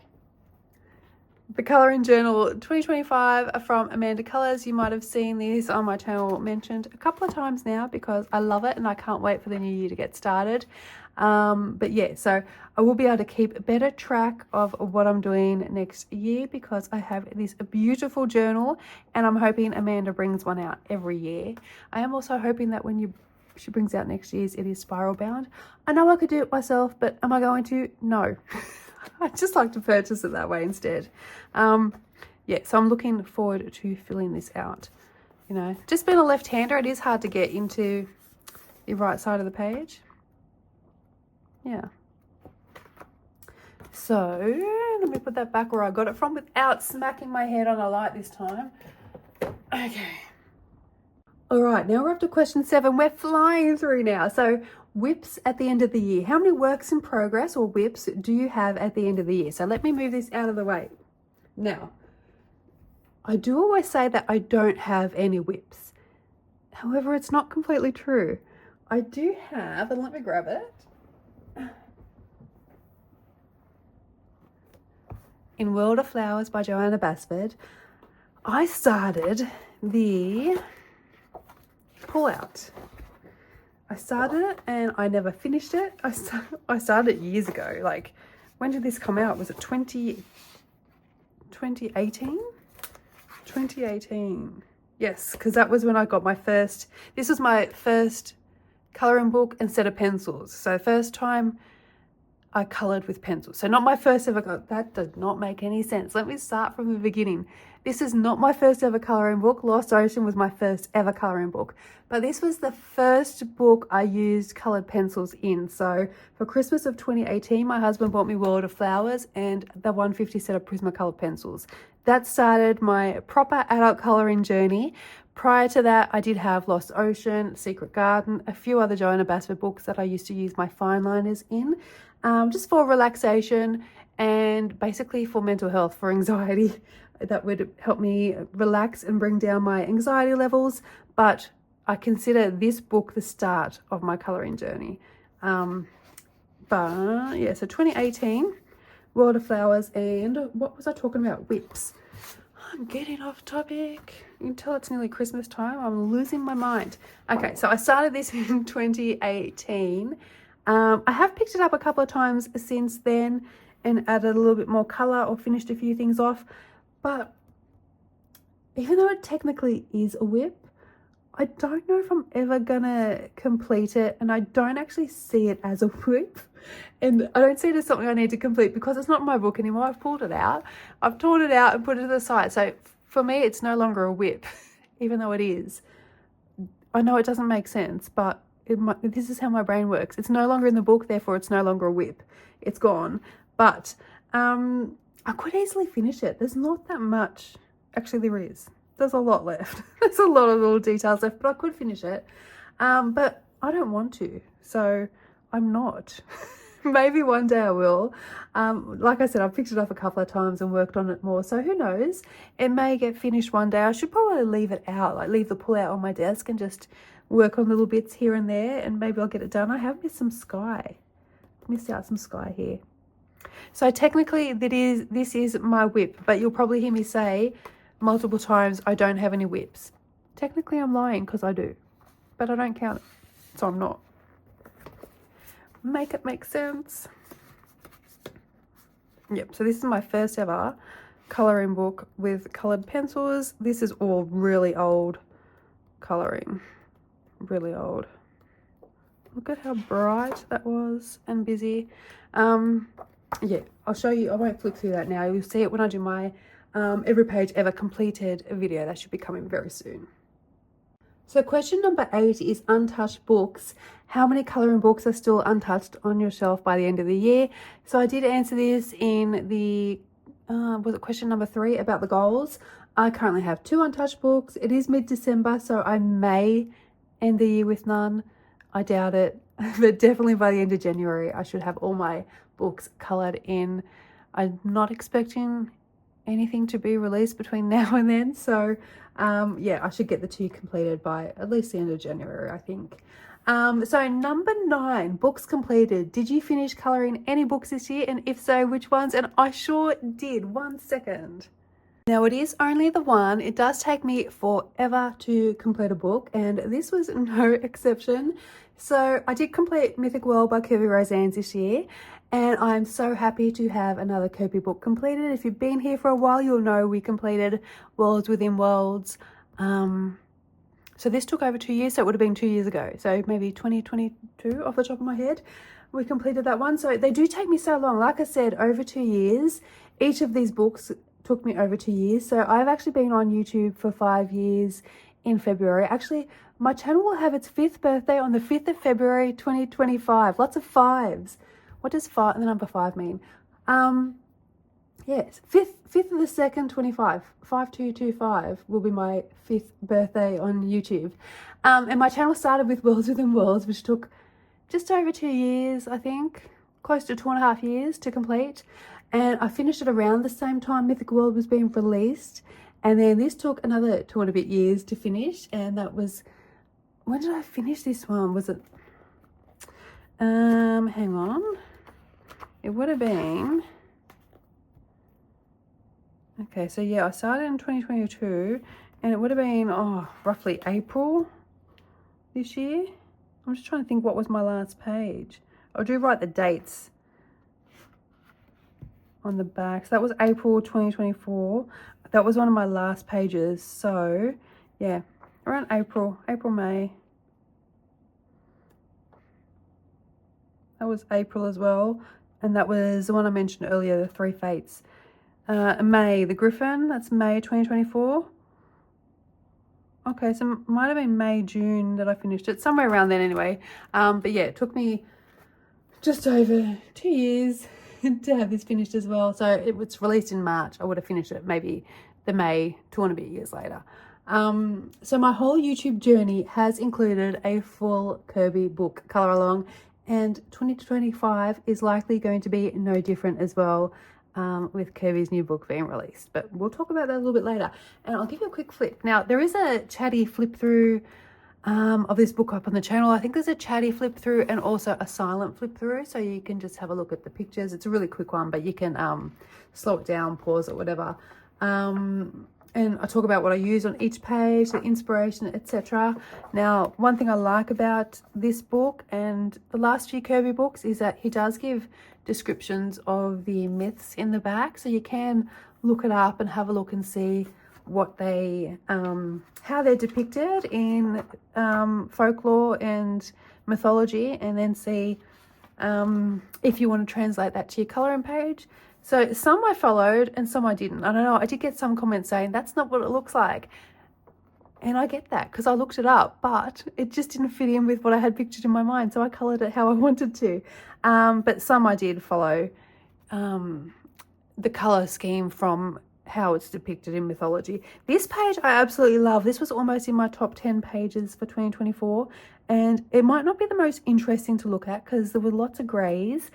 The Colouring Journal 2025 from Amanda Colours. You might have seen this on my channel mentioned a couple of times now because I love it and I can't wait for the new year to get started. But yeah, so I will be able to keep better track of what I'm doing next year because I have this beautiful journal and I'm hoping Amanda brings one out every year. I am also hoping that when she brings out next year's, it is spiral bound. I know I could do it myself, but am I going to? No. I'd just like to purchase it that way instead. Yeah, so I'm looking forward to filling this out. You know, just being a left-hander, it is hard to get into the right side of the page. Yeah. So let me put that back where I got it from without smacking my head on a light this time. Okay. All right, now we're up to question 7. We're flying through now. So WIPs at the end of the year. How many works in progress or WIPs do you have at the end of the year? So let me move this out of the way. Now, I do always say that I don't have any WIPs. However, it's not completely true. I do have, and let me grab it. In World of Flowers by Joanna Basford, I started the Pullout. I started it and I never finished it. I started it years ago. Like, when did this come out? Was it 2018? 2018. Yes, because that was when I got my first, this was my first colouring book and set of pencils. So first time I coloured with pencils. So not my first ever, that does not make any sense. Let me start from the beginning. This is not my first ever colouring book. Lost Ocean was my first ever colouring book. But this was the first book I used coloured pencils in. So for Christmas of 2018, my husband bought me World of Flowers and the 150 set of Prismacolor pencils. That started my proper adult colouring journey. Prior to that, I did have Lost Ocean, Secret Garden, a few other Joanna Basford books that I used to use my fine liners in, just for relaxation and basically for mental health, for anxiety. That would help me relax and bring down my anxiety levels. But I consider this book the start of my colouring journey. But yeah, so 2018, World of Flowers, and what was I talking about? Whips. I'm getting off topic. You can tell it's nearly Christmas time. I'm losing my mind. Okay, so I started this in 2018. I have picked it up a couple of times since then and added a little bit more colour or finished a few things off. But even though it technically is a whip, I don't know if I'm ever gonna complete it, and I don't actually see it as a whip, and I don't see it as something I need to complete because it's not my book anymore. I've pulled it out. I've torn it out and put it to the side. So for me, it's no longer a whip, even though it is. I know it doesn't make sense, but this is how my brain works. It's no longer in the book, therefore it's no longer a whip. It's gone. But I could easily finish it. There's not that much. Actually, there is. There's a lot left. There's a lot of little details left, but I could finish it. But I don't want to, so I'm not. Maybe one day I will. Like I said, I've picked it up a couple of times and worked on it more, so who knows? It may get finished one day. I should probably leave it out, like leave the pull out on my desk and just work on little bits here and there, and maybe I'll get it done. I have missed some sky. Missed out some sky here. So technically this is my whip, but you'll probably hear me say multiple times I don't have any whips. Technically I'm lying because I do, but I don't count it, so I'm not. Make it make sense. Yep, so this is my first ever colouring book with coloured pencils. This is all really old colouring, really old. Look at how bright that was and busy. Yeah, I'll show you. I won't flick through that now. You'll see it when I do my every page ever completed video. That should be coming very soon. So question number 8 is untouched books. How many colouring books are still untouched on your shelf by the end of the year? So I did answer this in the, was it question number 3 about the goals? I currently have 2 untouched books. It is mid-December, so I may end the year with none. I doubt it, but definitely by the end of January, I should have all my books coloured in. I'm not expecting anything to be released between now and then, so yeah, I should get the 2 completed by at least the end of January, I think. So number 9, books completed. Did you finish colouring any books this year, and if so, which ones? And I sure did. 1 second. Now it is only the one. It does take me forever to complete a book, and this was no exception. So I did complete Mythic World by Kirby Roseannes this year, and I'm so happy to have another Kirby book completed. If you've been here for a while, you'll know we completed Worlds Within Worlds. So this took over 2 years, so it would have been 2 years ago. So maybe 2022 off the top of my head, we completed that one. So they do take me so long. Like I said, over 2 years. Each of these books took me over 2 years. So I've actually been on YouTube for 5 years in February. Actually, my channel will have its 5th birthday on the 5th of February 2025. Lots of 5s. What does the number 5 mean? Yes, 5th of the 2nd, 25. 5225 will be my 5th birthday on YouTube. And my channel started with Worlds Within Worlds, which took just over 2 years, I think. Close to 2.5 years to complete. And I finished it around the same time Mythic World was being released. And then this took another 2 and a bit years to finish. And that was when did I finish this one? Was it, hang on. It would have been, okay, so yeah, I started in 2022 and it would have been, roughly April this year. I'm just trying to think what was my last page. I do write the dates on the back. So that was April 2024. That was one of my last pages. So yeah, around April, May. That was April as well. And that was the one I mentioned earlier, the Three Fates. May, the Griffin, that's May 2024. Okay, so it might have been May, June that I finished it, somewhere around then anyway. But yeah, it took me just over 2 years to have this finished as well. So it was released in March. I would have finished it maybe the May, 2 years later. So my whole YouTube journey has included a full Kirby book color along, and 2025 is likely going to be no different as well. With Kirby's new book being released, but we'll talk about that a little bit later. And I'll give you a quick flip. Now, there is a chatty flip through of this book up on the channel. I think there's a chatty flip through and also a silent flip through, so you can just have a look at the pictures. It's a really quick one, but you can slow it down, pause it, whatever. And I talk about what I use on each page, the inspiration, etc. Now, one thing I like about this book and the last few Kirby books is that he does give descriptions of the myths in the back, so you can look it up and have a look and see what they how they're depicted in folklore and mythology, and then see if you want to translate that to your coloring page. So some I followed and some I didn't. I don't know, I did get some comments saying that's not what it looks like, and I get that because I looked it up, but it just didn't fit in with what I had pictured in my mind, so I coloured it how I wanted to. But some I did follow the colour scheme from how it's depicted in mythology. This page I absolutely love. This was almost in my top 10 pages for 2024, and it might not be the most interesting to look at because there were lots of greys,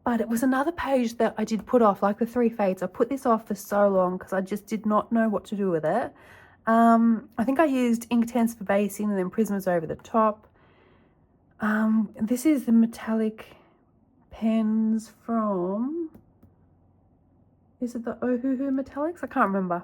but it was another page that I did put off, like the Three Fates. I put this off for so long because I just did not know what to do with it. I think I used Inktense for basing and then Prismas over the top. This is the metallic pens from, is it the Ohuhu Metallics? I can't remember.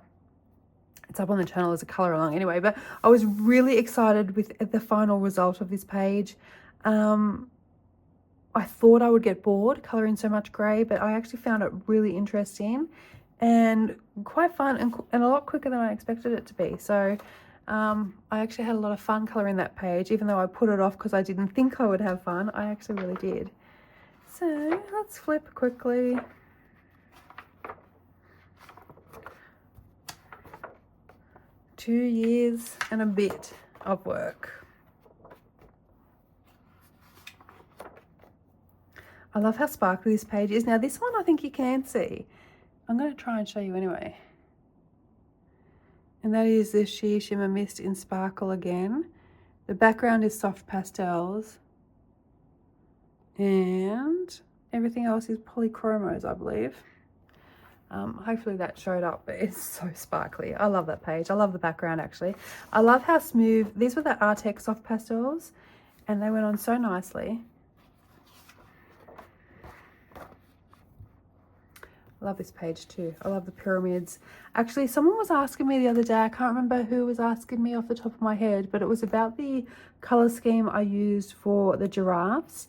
It's up on the channel as a colour along anyway, but I was really excited with the final result of this page. I thought I would get bored colouring so much grey, but I actually found it really interesting and quite fun and a lot quicker than I expected it to be. So I actually had a lot of fun colouring that page, even though I put it off because I didn't think I would have fun. I actually really did. So let's flip quickly. Two years and a bit of work. I love how sparkly this page is. Now this one I think you can see. I'm going to try and show you anyway. And that is the Sheer Shimmer Mist in Sparkle again. The background is soft pastels. And everything else is polychromos, I believe. Hopefully that showed up, but it's so sparkly. I love that page. I love the background actually. I love how smooth, these were the Artex soft pastels and they went on so nicely. I love this page too. I love the pyramids. Actually, someone was asking me the other day, I can't remember who was asking me off the top of my head, but it was about the color scheme I used for the giraffes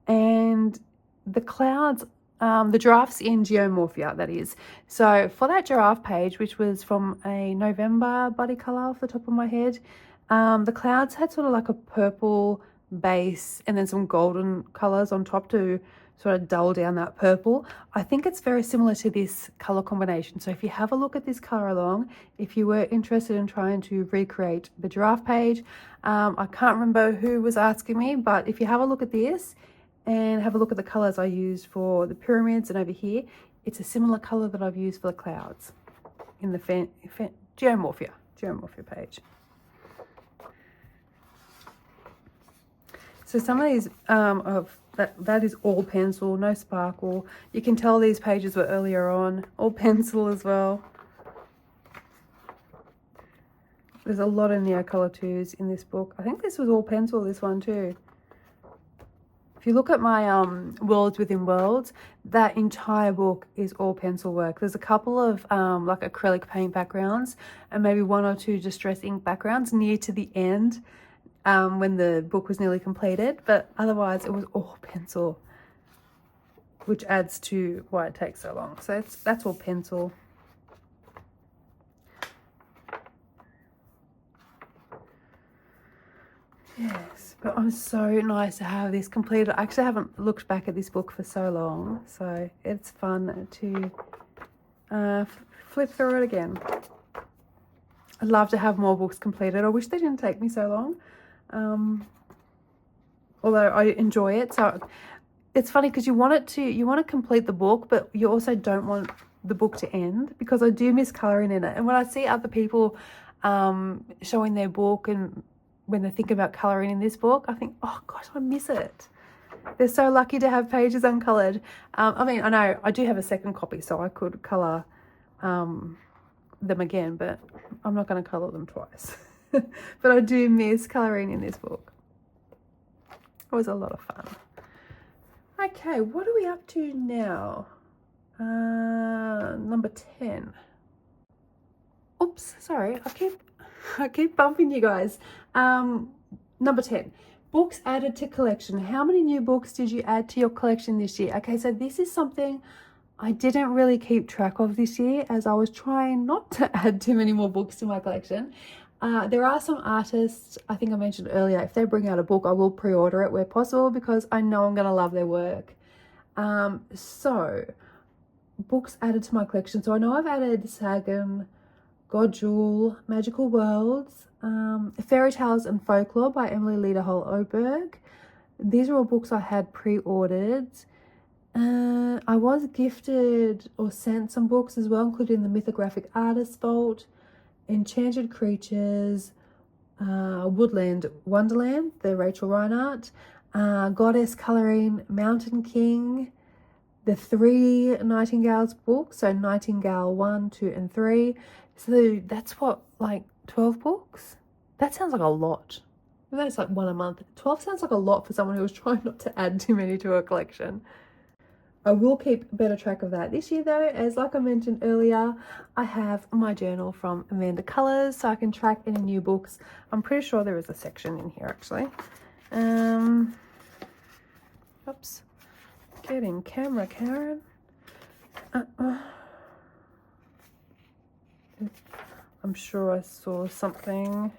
and the clouds, the giraffes in Geomorphia, that is. So for that giraffe page, which was from a November buddy color off the top of my head, the clouds had sort of like a purple base and then some golden colors on top to sort of dull down that purple. I think it's very similar to this color combination. So if you have a look at this color along, if you were interested in trying to recreate the giraffe page, I can't remember who was asking me, but if you have a look at this and have a look at the colors I used for the pyramids and over here, it's a similar color that I've used for the clouds in the Geomorphia page. So some of these that is all pencil, no sparkle. You can tell these pages were earlier on, all pencil as well. There's a lot of Neocolor IIs in this book. I think this was all pencil, this one too. If you look at my Worlds Within Worlds, that entire book is all pencil work. There's a couple of like acrylic paint backgrounds and maybe one or two distress ink backgrounds near to the end when the book was nearly completed, but otherwise it was all pencil, which adds to why it takes so long. So that's all pencil. Yes, but I'm so nice to have this completed. I actually haven't looked back at this book for so long, so it's fun to flip through it again. I'd love to have more books completed. I wish they didn't take me so long, although I enjoy it. So it's funny because you want to complete the book, but you also don't want the book to end, because I do miss colouring in it. And when I see other people showing their book and when they're thinking about colouring in this book, I think, oh gosh, I miss it. They're so lucky to have pages uncoloured. I mean, I know I do have a second copy, so I could colour them again, but I'm not going to colour them twice. But I do miss colouring in this book. It was a lot of fun. Okay, what are we up to now? Number 10. Oops, sorry, I keep bumping you guys. Number 10, books added to collection. How many new books did you add to your collection this year? Okay, so this is something I didn't really keep track of this year, as I was trying not to add too many more books to my collection. There are some artists, I think I mentioned earlier, if they bring out a book, I will pre-order it where possible, because I know I'm going to love their work. So books added to my collection. So I know I've added Sagan, Gojul, Magical Worlds, Fairy Tales and Folklore by Emily Lederhol Oberg. These are all books I had pre-ordered. I was gifted or sent some books as well, including the Mythographic Artist Vault, Enchanted Creatures, Woodland Wonderland, the Rachel Reinhardt, Goddess Colouring, Mountain King, the 3 Nightingales books, so Nightingale 1, 2 and 3. So that's what, like 12 books? That sounds like a lot. That's like one a month. 12 sounds like a lot for someone who was trying not to add too many to her collection. I will keep better track of that this year though, as like I mentioned earlier, I have my journal from Amanda Colours, so I can track any new books. I'm pretty sure there is a section in here actually. Oops. Get in camera, Karen. I'm sure I saw something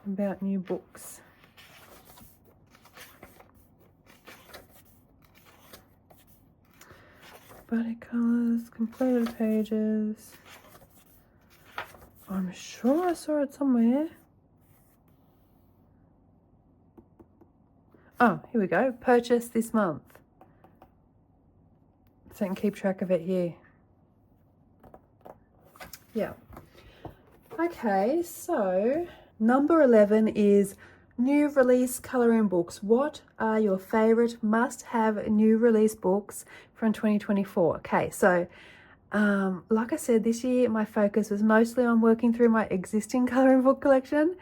about new books. Body colours, completed pages. I'm sure I saw it somewhere. Oh, here we go. Purchase this month. So I can keep track of it here. Yeah. Okay, so number 11 is new release colouring books. What are your favourite must-have new release books from 2024? Okay, so like I said, this year my focus was mostly on working through my existing colouring book collection.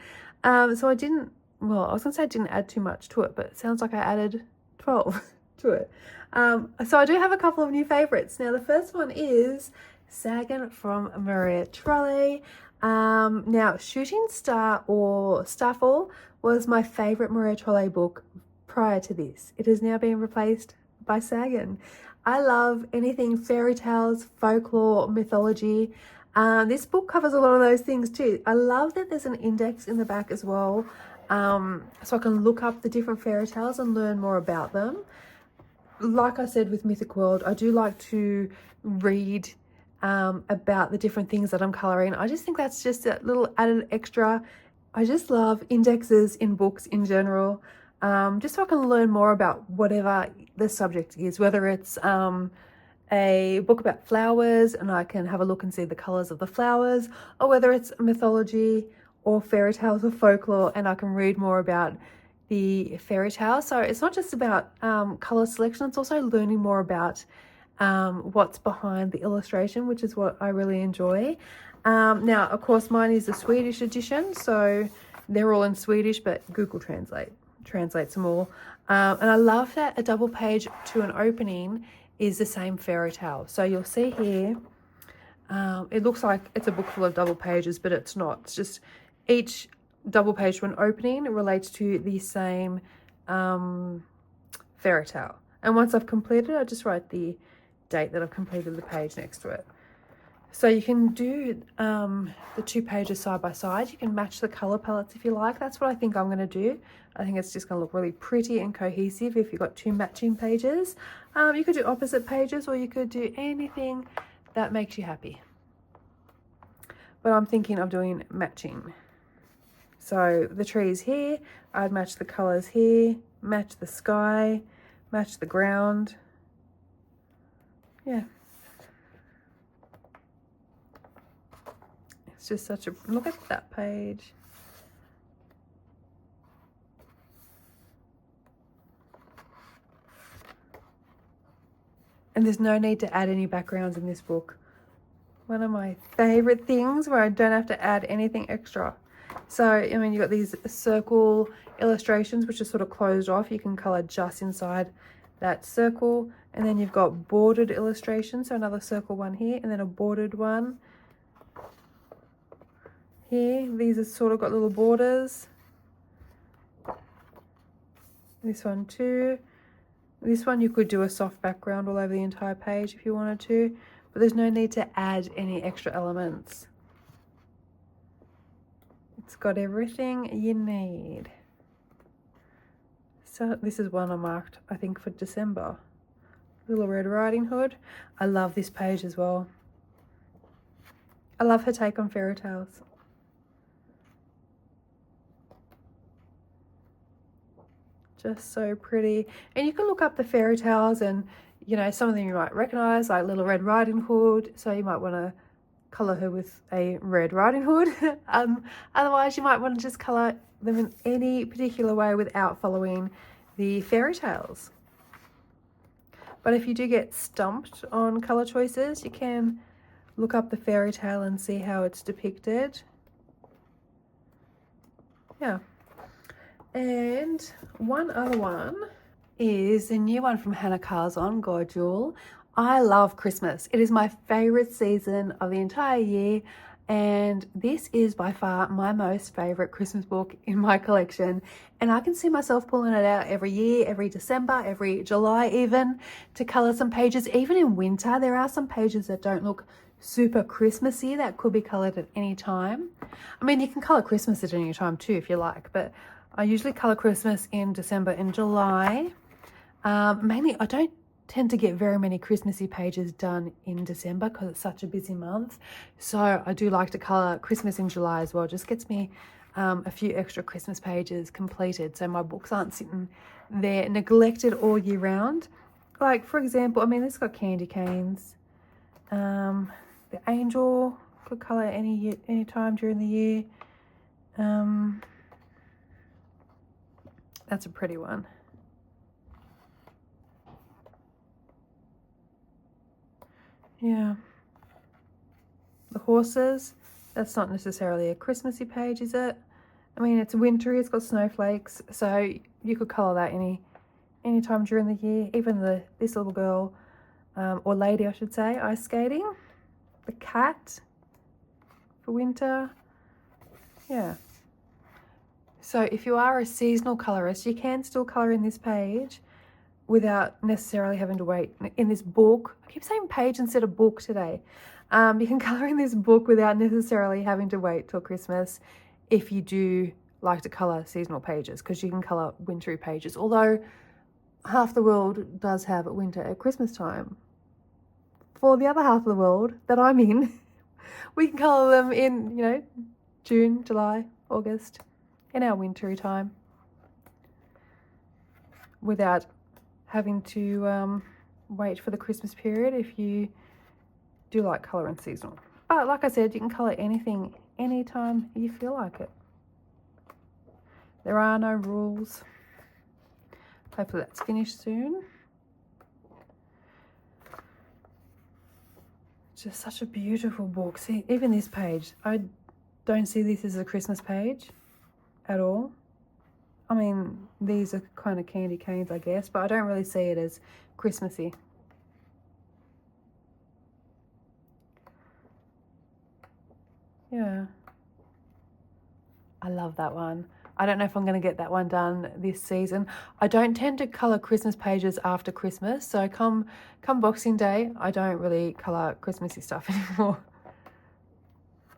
So I didn't, well, I was going to say I didn't add too much to it, but it sounds like I added 12 to it. So I do have a couple of new favourites. Now, the first one is Sagan from Maria Trolle. Now, Shooting Star or Starfall was my favourite Maria Trolle book prior to this. It has now been replaced by Sagan. I love anything fairy tales, folklore, mythology. This book covers a lot of those things too. I love that there's an index in the back as well, so I can look up the different fairy tales and learn more about them. Like I said with Mythic World, I do like to read about the different things that I'm colouring. I just think that's just a little added extra. I just love indexes in books in general, just so I can learn more about whatever the subject is, whether it's a book about flowers and I can have a look and see the colours of the flowers, or whether it's mythology or fairy tales or folklore and I can read more about the fairy tale. So it's not just about colour selection, it's also learning more about what's behind the illustration, which is what I really enjoy. Now, of course, mine is the Swedish edition, so they're all in Swedish, but Google translates them all. And I love that a double page to an opening is the same fairy tale. So you'll see here, it looks like it's a book full of double pages, but it's not. It's just each double page to an opening relates to the same fairy tale. And once I've completed, I just write the date that I've completed the page next to it. So you can do the 2 pages side by side. You can match the color palettes if you like. That's what I think I'm going to do. I think it's just going to look really pretty and cohesive if you've got 2 matching pages. You could do opposite pages, or you could do anything that makes you happy. But I'm thinking of doing matching. So the trees here, I'd match the colors here, match the sky, match the ground. Yeah. It's just such a, look at that page. And there's no need to add any backgrounds in this book. One of my favorite things where I don't have to add anything extra. So, I mean, you've got these circle illustrations, which are sort of closed off. You can color just inside that circle. And then you've got bordered illustrations. So another circle one here, and then a bordered one here. These are sort of got little borders. This one too. This one you could do a soft background all over the entire page if you wanted to, but there's no need to add any extra elements. It's got everything you need. So this is one I marked, I think, for December. Little Red Riding Hood. I love this page as well. I love her take on fairy tales. Just so pretty. And you can look up the fairy tales, and you know, some of them you might recognize, like Little Red Riding Hood, so you might want to color her with a Red Riding Hood. Otherwise you might want to just color them in any particular way without following the fairy tales. But if you do get stumped on color choices, you can look up the fairy tale and see how it's depicted. Yeah. And one other one is the new one from Hannah Curzon, Gojul. I love Christmas. It is my favorite season of the entire year, and this is by far my most favorite Christmas book in my collection. And I can see myself pulling it out every year, every December, every July even, to color some pages. Even in winter, there are some pages that don't look super Christmassy that could be colored at any time. I mean, you can color Christmas at any time too if you like, but I usually color Christmas in December and July. Mainly, I don't tend to get very many Christmassy pages done in December because it's such a busy month. So I do like to color Christmas in July as well. Just gets me a few extra Christmas pages completed, so my books aren't sitting there neglected all year round. Like, for example, I mean, this got candy canes. The angel could color any time during the year. That's a pretty one. Yeah. The horses, that's not necessarily a Christmassy page, is it? I mean, it's wintry, it's got snowflakes, so you could colour that any time during the year. Even this little girl, or lady I should say, ice skating. The cat for winter. Yeah. So if you are a seasonal colorist, you can still colour in this page without necessarily having to wait. In this book, I keep saying page instead of book today. You can colour in this book without necessarily having to wait till Christmas if you do like to colour seasonal pages, because you can colour wintry pages. Although half the world does have winter at Christmas time. For the other half of the world that I'm in, we can colour them in, you know, June, July, August, in our wintry time, without having to wait for the Christmas period if you do like colouring seasonal. But like I said, you can colour anything anytime you feel like it. There are no rules. Hopefully that's finished soon. just such a beautiful book. See, even this page, I don't see this as a Christmas page at all. I mean, these are kind of candy canes, I guess, but I don't really see it as Christmassy. Yeah. I love that one. I don't know if I'm going to get that one done this season. I don't tend to colour Christmas pages after Christmas. So come Boxing Day, I don't really colour Christmassy stuff anymore.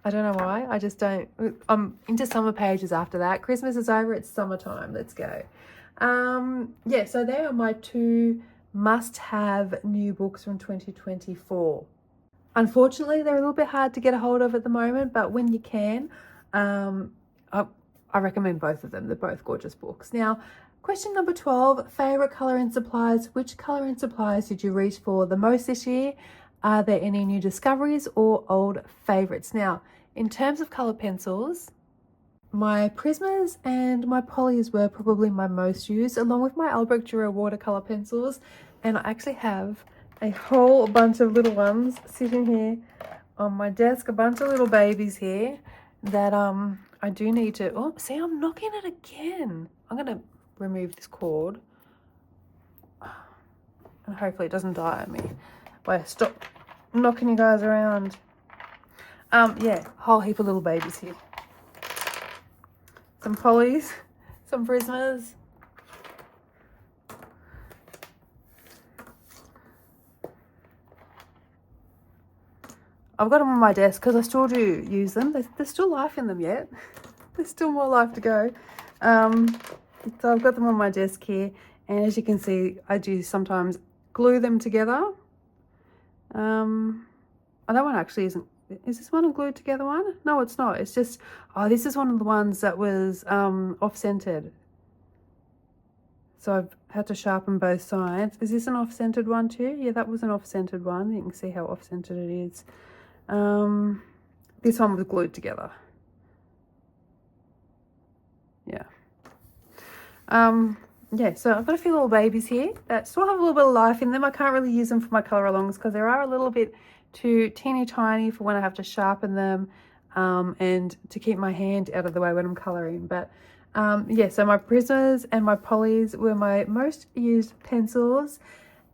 I don't know why. I just don't. I'm into summer pages after that. Christmas is over. It's summertime. Let's go. Yeah, so they are my 2 must-have new books from 2024. Unfortunately, they're a little bit hard to get a hold of at the moment, but when you can, I recommend both of them. They're both gorgeous books. Now, question number 12, favourite colour and supplies. Which colour and supplies did you reach for the most this year? Are there any new discoveries or old favourites? Now, in terms of colour pencils, my Prismas and my Polys were probably my most used, along with my Albrecht Dürer watercolour pencils. And I actually have a whole bunch of little ones sitting here on my desk, a bunch of little babies here that I do need to, oh, see, I'm knocking it again. I'm going to remove this cord and hopefully it doesn't die at me. Wait, stop knocking you guys around. Yeah, whole heap of little babies here. Some Polys, some Prismas. I've got them on my desk because I still do use them. There's still life in them yet. There's still more life to go. So I've got them on my desk here. And as you can see, I do sometimes glue them together. Oh, that one actually isn't. Is this one a glued together one? No, it's not. It's just, oh, this is one of the ones that was off-centered. So I've had to sharpen both sides. Is this an off-centered one too? Yeah, that was an off-centered one. You can see how off-centered it is. This one was glued together. Yeah. Yeah, so I've got a few little babies here that still have a little bit of life in them. I can't really use them for my colour alongs because they are a little bit too teeny tiny for when I have to sharpen them and to keep my hand out of the way when I'm colouring. But yeah, so my Prismas and my Polys were my most used pencils,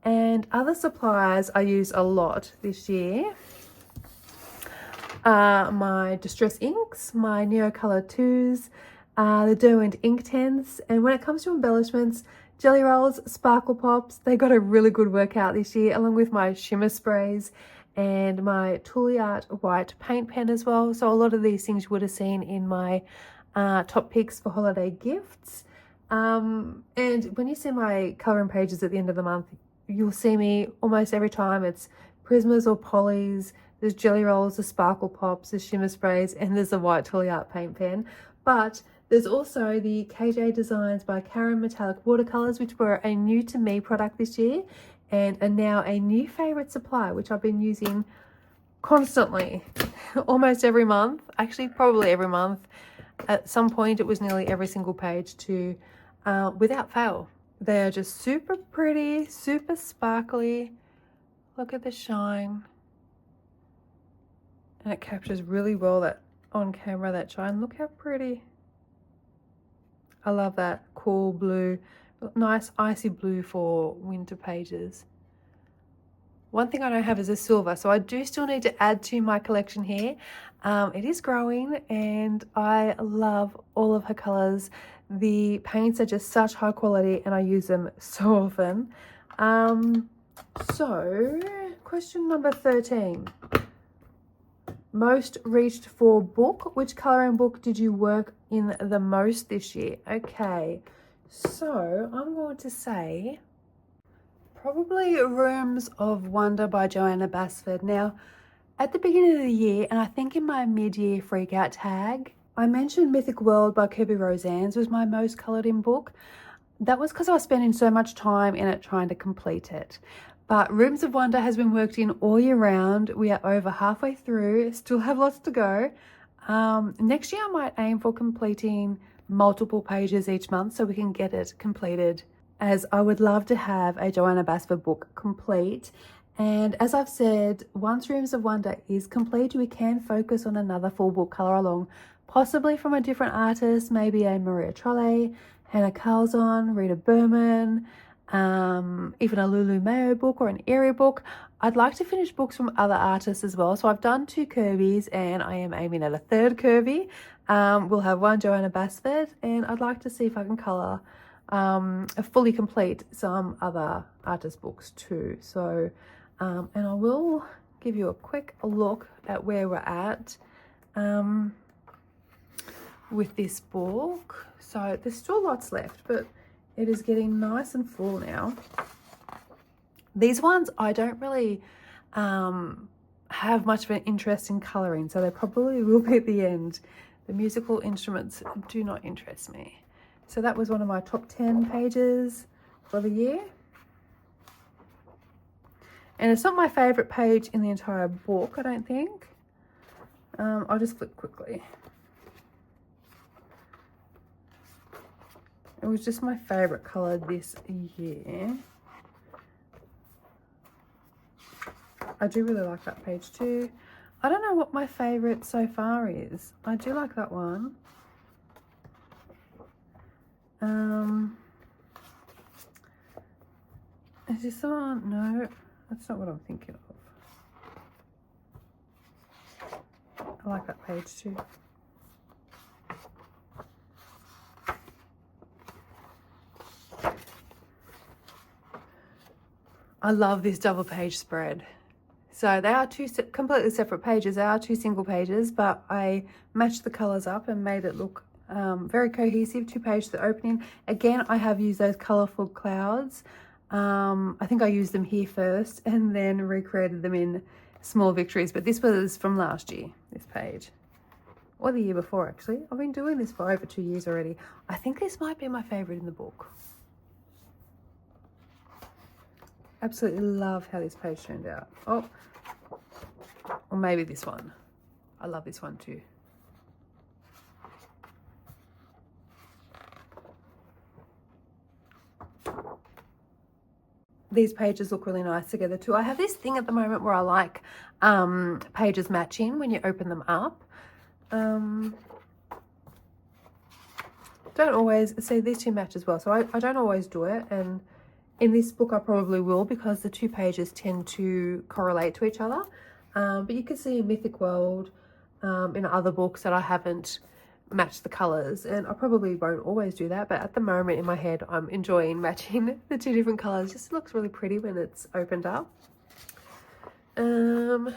and other supplies I used a lot this year. My Distress inks, my Neocolor 2s, the Derwent Inktense, and when it comes to embellishments, Jelly Rolls, Sparkle Pops, they got a really good workout this year, along with my shimmer sprays and my Toolyart white paint pen as well. So a lot of these things you would have seen in my top picks for holiday gifts. And when you see my colouring pages at the end of the month, you'll see me almost every time. It's Prismas or Polys, there's Jelly Rolls, there's Sparkle Pops, there's shimmer sprays, and there's a white Toolyart paint pen. But there's also the KJ Designs by Karen Metallic Watercolours, which were a new to me product this year and are now a new favourite supply, which I've been using constantly, almost every month, actually probably every month. At some point it was nearly every single page too, without fail. They are just super pretty, super sparkly. Look at the shine. And it captures really well that on camera, that shine. Look how pretty. I love that cool blue, nice icy blue for winter pages. One thing I don't have is a silver, so I do still need to add to my collection here. It is growing and I love all of her colours. The paints are just such high quality and I use them so often. So, question number 13. Most reached for book. Which colouring book did you work in the most this year? Okay, so I'm going to say probably Rooms of Wonder by Johanna Basford. Now, at the beginning of the year, and I think in my mid-year freak out tag, I mentioned Mythic World by Kirby Rosannes was my most coloured in book. That was because I was spending so much time in it trying to complete it. But Rooms of Wonder has been worked in all year round. We are over halfway through, still have lots to go. Next year I might aim for completing multiple pages each month so we can get it completed, as I would love to have a Johanna Basford book complete. And as I've said, once Rooms of Wonder is complete, we can focus on another full book colour along, possibly from a different artist, maybe a Maria Trolle, Hannah Carlzon, Rita Berman, even a Lulu Mayo book or an Eerie book. I'd like to finish books from other artists as well. So I've done 2 Kirby's and I am aiming at a 3rd Kirby. We'll have one Joanna Basford, and I'd like to see if I can colour fully complete some other artist books too. So, and I will give you a quick look at where we're at with this book. So there's still lots left, but it is getting nice and full now. These ones I don't really have much of an interest in colouring, so they probably will be at the end. The musical instruments do not interest me. So that was one of my top 10 pages for the year. And it's not my favourite page in the entire book, I don't think. I'll just flip quickly. It was just my favourite colour this year. I do really like that page too. I don't know what my favourite so far is. I do like that one. Is this the one? No, that's not what I'm thinking of. I like that page too. I love this double page spread. So they are 2 completely separate pages. They are 2 single pages, but I matched the colours up and made it look very cohesive. 2 pages to the opening. Again, I have used those colourful clouds. I think I used them here first and then recreated them in Small Victories. But this was from last year, this page. Or the year before, actually. I've been doing this for over 2 years already. I think this might be my favourite in the book. Absolutely love how this page turned out. Oh, or maybe this one. I love this one too. These pages look really nice together too. I have this thing at the moment where I like pages matching when you open them up. Don't always see, these 2 match as well, so I don't always do it, and in this book I probably will because the 2 pages tend to correlate to each other. But you can see in Mythic World, in other books that I haven't matched the colours, and I probably won't always do that, but at the moment in my head I'm enjoying matching the 2 different colours. Just looks really pretty when it's opened up. And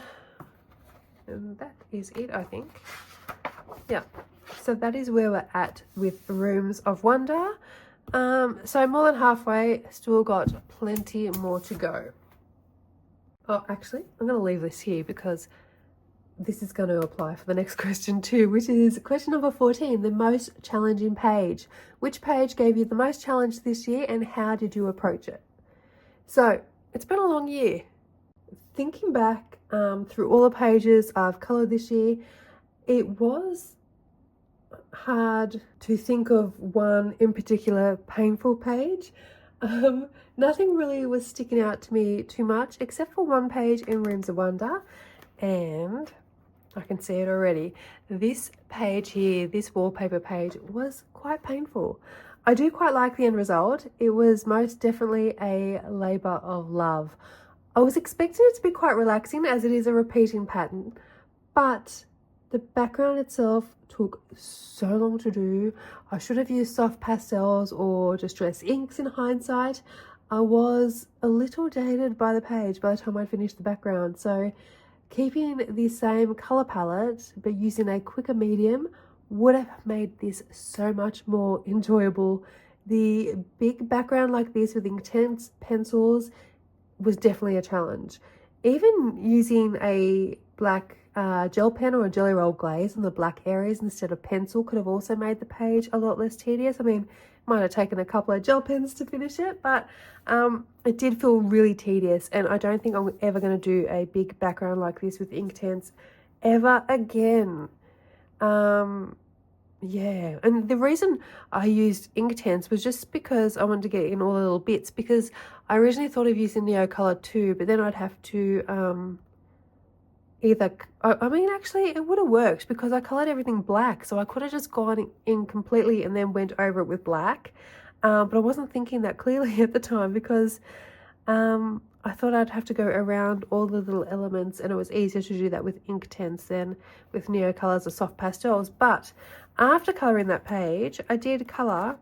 that is it, I think. Yeah, so that is where we're at with Rooms of Wonder. So more than halfway, still got plenty more to go. Oh, actually, I'm going to leave this here because this is going to apply for the next question too, which is question number 14, the most challenging page. Which page gave you the most challenge this year and how did you approach it? So it's been a long year. Thinking back through all the pages I've coloured this year, it was hard to think of one in particular painful page. Nothing really was sticking out to me too much except for one page in Rooms of Wonder, and I can see it already. This page here, this wallpaper page, was quite painful. I do quite like the end result. It was most definitely a labour of love. I was expecting it to be quite relaxing as it is a repeating pattern, but the background itself took so long to do. I should have used soft pastels or distress inks in hindsight. I was a little jaded by the page by the time I finished the background. So keeping the same colour palette but using a quicker medium would have made this so much more enjoyable. The big background like this with intense pencils was definitely a challenge. Even using a black gel pen or a Jelly Roll glaze on the black areas instead of pencil could have also made the page a lot less tedious. I mean, might have taken a couple of gel pens to finish it, but it did feel really tedious, and I don't think I'm ever going to do a big background like this with Inktense ever again. Yeah, and the reason I used Inktense was just because I wanted to get in all the little bits, because I originally thought of using Neocolor too, but then I'd have to either, I mean, actually it would have worked because I colored everything black, so I could have just gone in completely and then went over it with black, but I wasn't thinking that clearly at the time, because I thought I'd have to go around all the little elements, and it was easier to do that with Inktense than with Neocolors or soft pastels. But after colouring that page, I did colour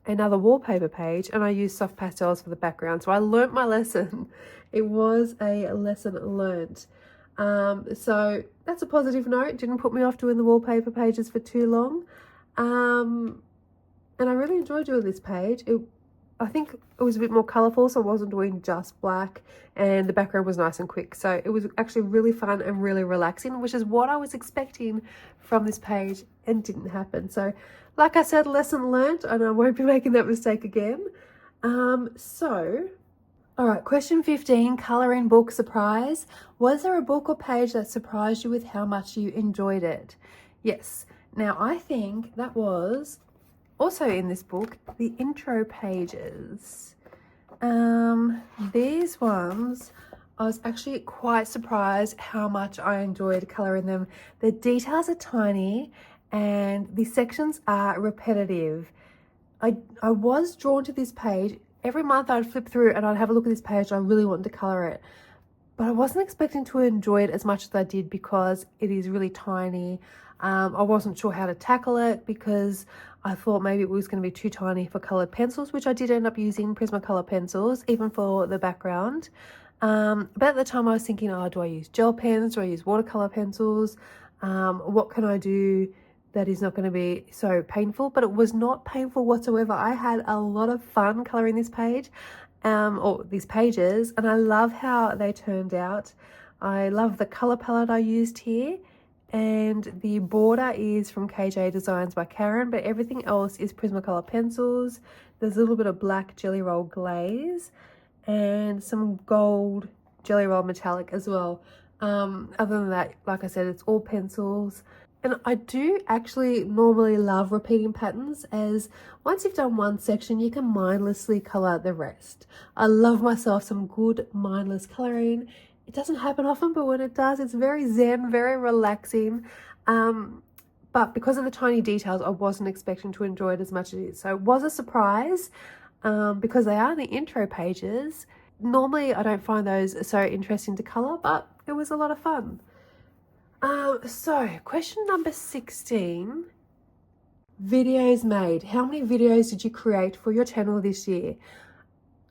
another wallpaper page, and I used soft pastels for the background. So I learnt my lesson. It was a lesson learnt. So that's a positive note. It didn't put me off doing the wallpaper pages for too long. And I really enjoyed doing this page. I think it was a bit more colourful, so I wasn't doing just black, and the background was nice and quick. So it was actually really fun and really relaxing, which is what I was expecting from this page, and didn't happen. So like I said, lesson learnt, and I won't be making that mistake again. All right, question 15, colouring book surprise. Was there a book or page that surprised you with how much you enjoyed it? Yes. Now, I think that was also in this book, the intro pages. These ones, I was actually quite surprised how much I enjoyed colouring them. The details are tiny and the sections are repetitive. I was drawn to this page. Every month I'd flip through and I'd have a look at this page. I really wanted to colour it, but I wasn't expecting to enjoy it as much as I did because it is really tiny. I wasn't sure how to tackle it because I thought maybe it was going to be too tiny for coloured pencils, which I did end up using Prismacolor pencils, even for the background. But at the time I was thinking, oh, do I use gel pens? Do I use watercolour pencils? What can I do that is not going to be so painful? But it was not painful whatsoever. I had a lot of fun colouring this page, or these pages, and I love how they turned out. I love the colour palette I used here. And the border is from KJ Designs by Karen, but everything else is Prismacolor pencils. There's a little bit of black Jelly Roll glaze and some gold Jelly Roll metallic as well. Other than that, like I said, it's all pencils. And I do actually normally love repeating patterns, as once you've done one section, you can mindlessly colour the rest. I love myself some good mindless colouring. It doesn't happen often, but when it does, it's very zen, very relaxing. But because of the tiny details, I wasn't expecting to enjoy it as much as it is. So it was a surprise because they are the intro pages. Normally, I don't find those so interesting to colour, but it was a lot of fun. So question number 16, videos made. How many videos did you create for your channel this year?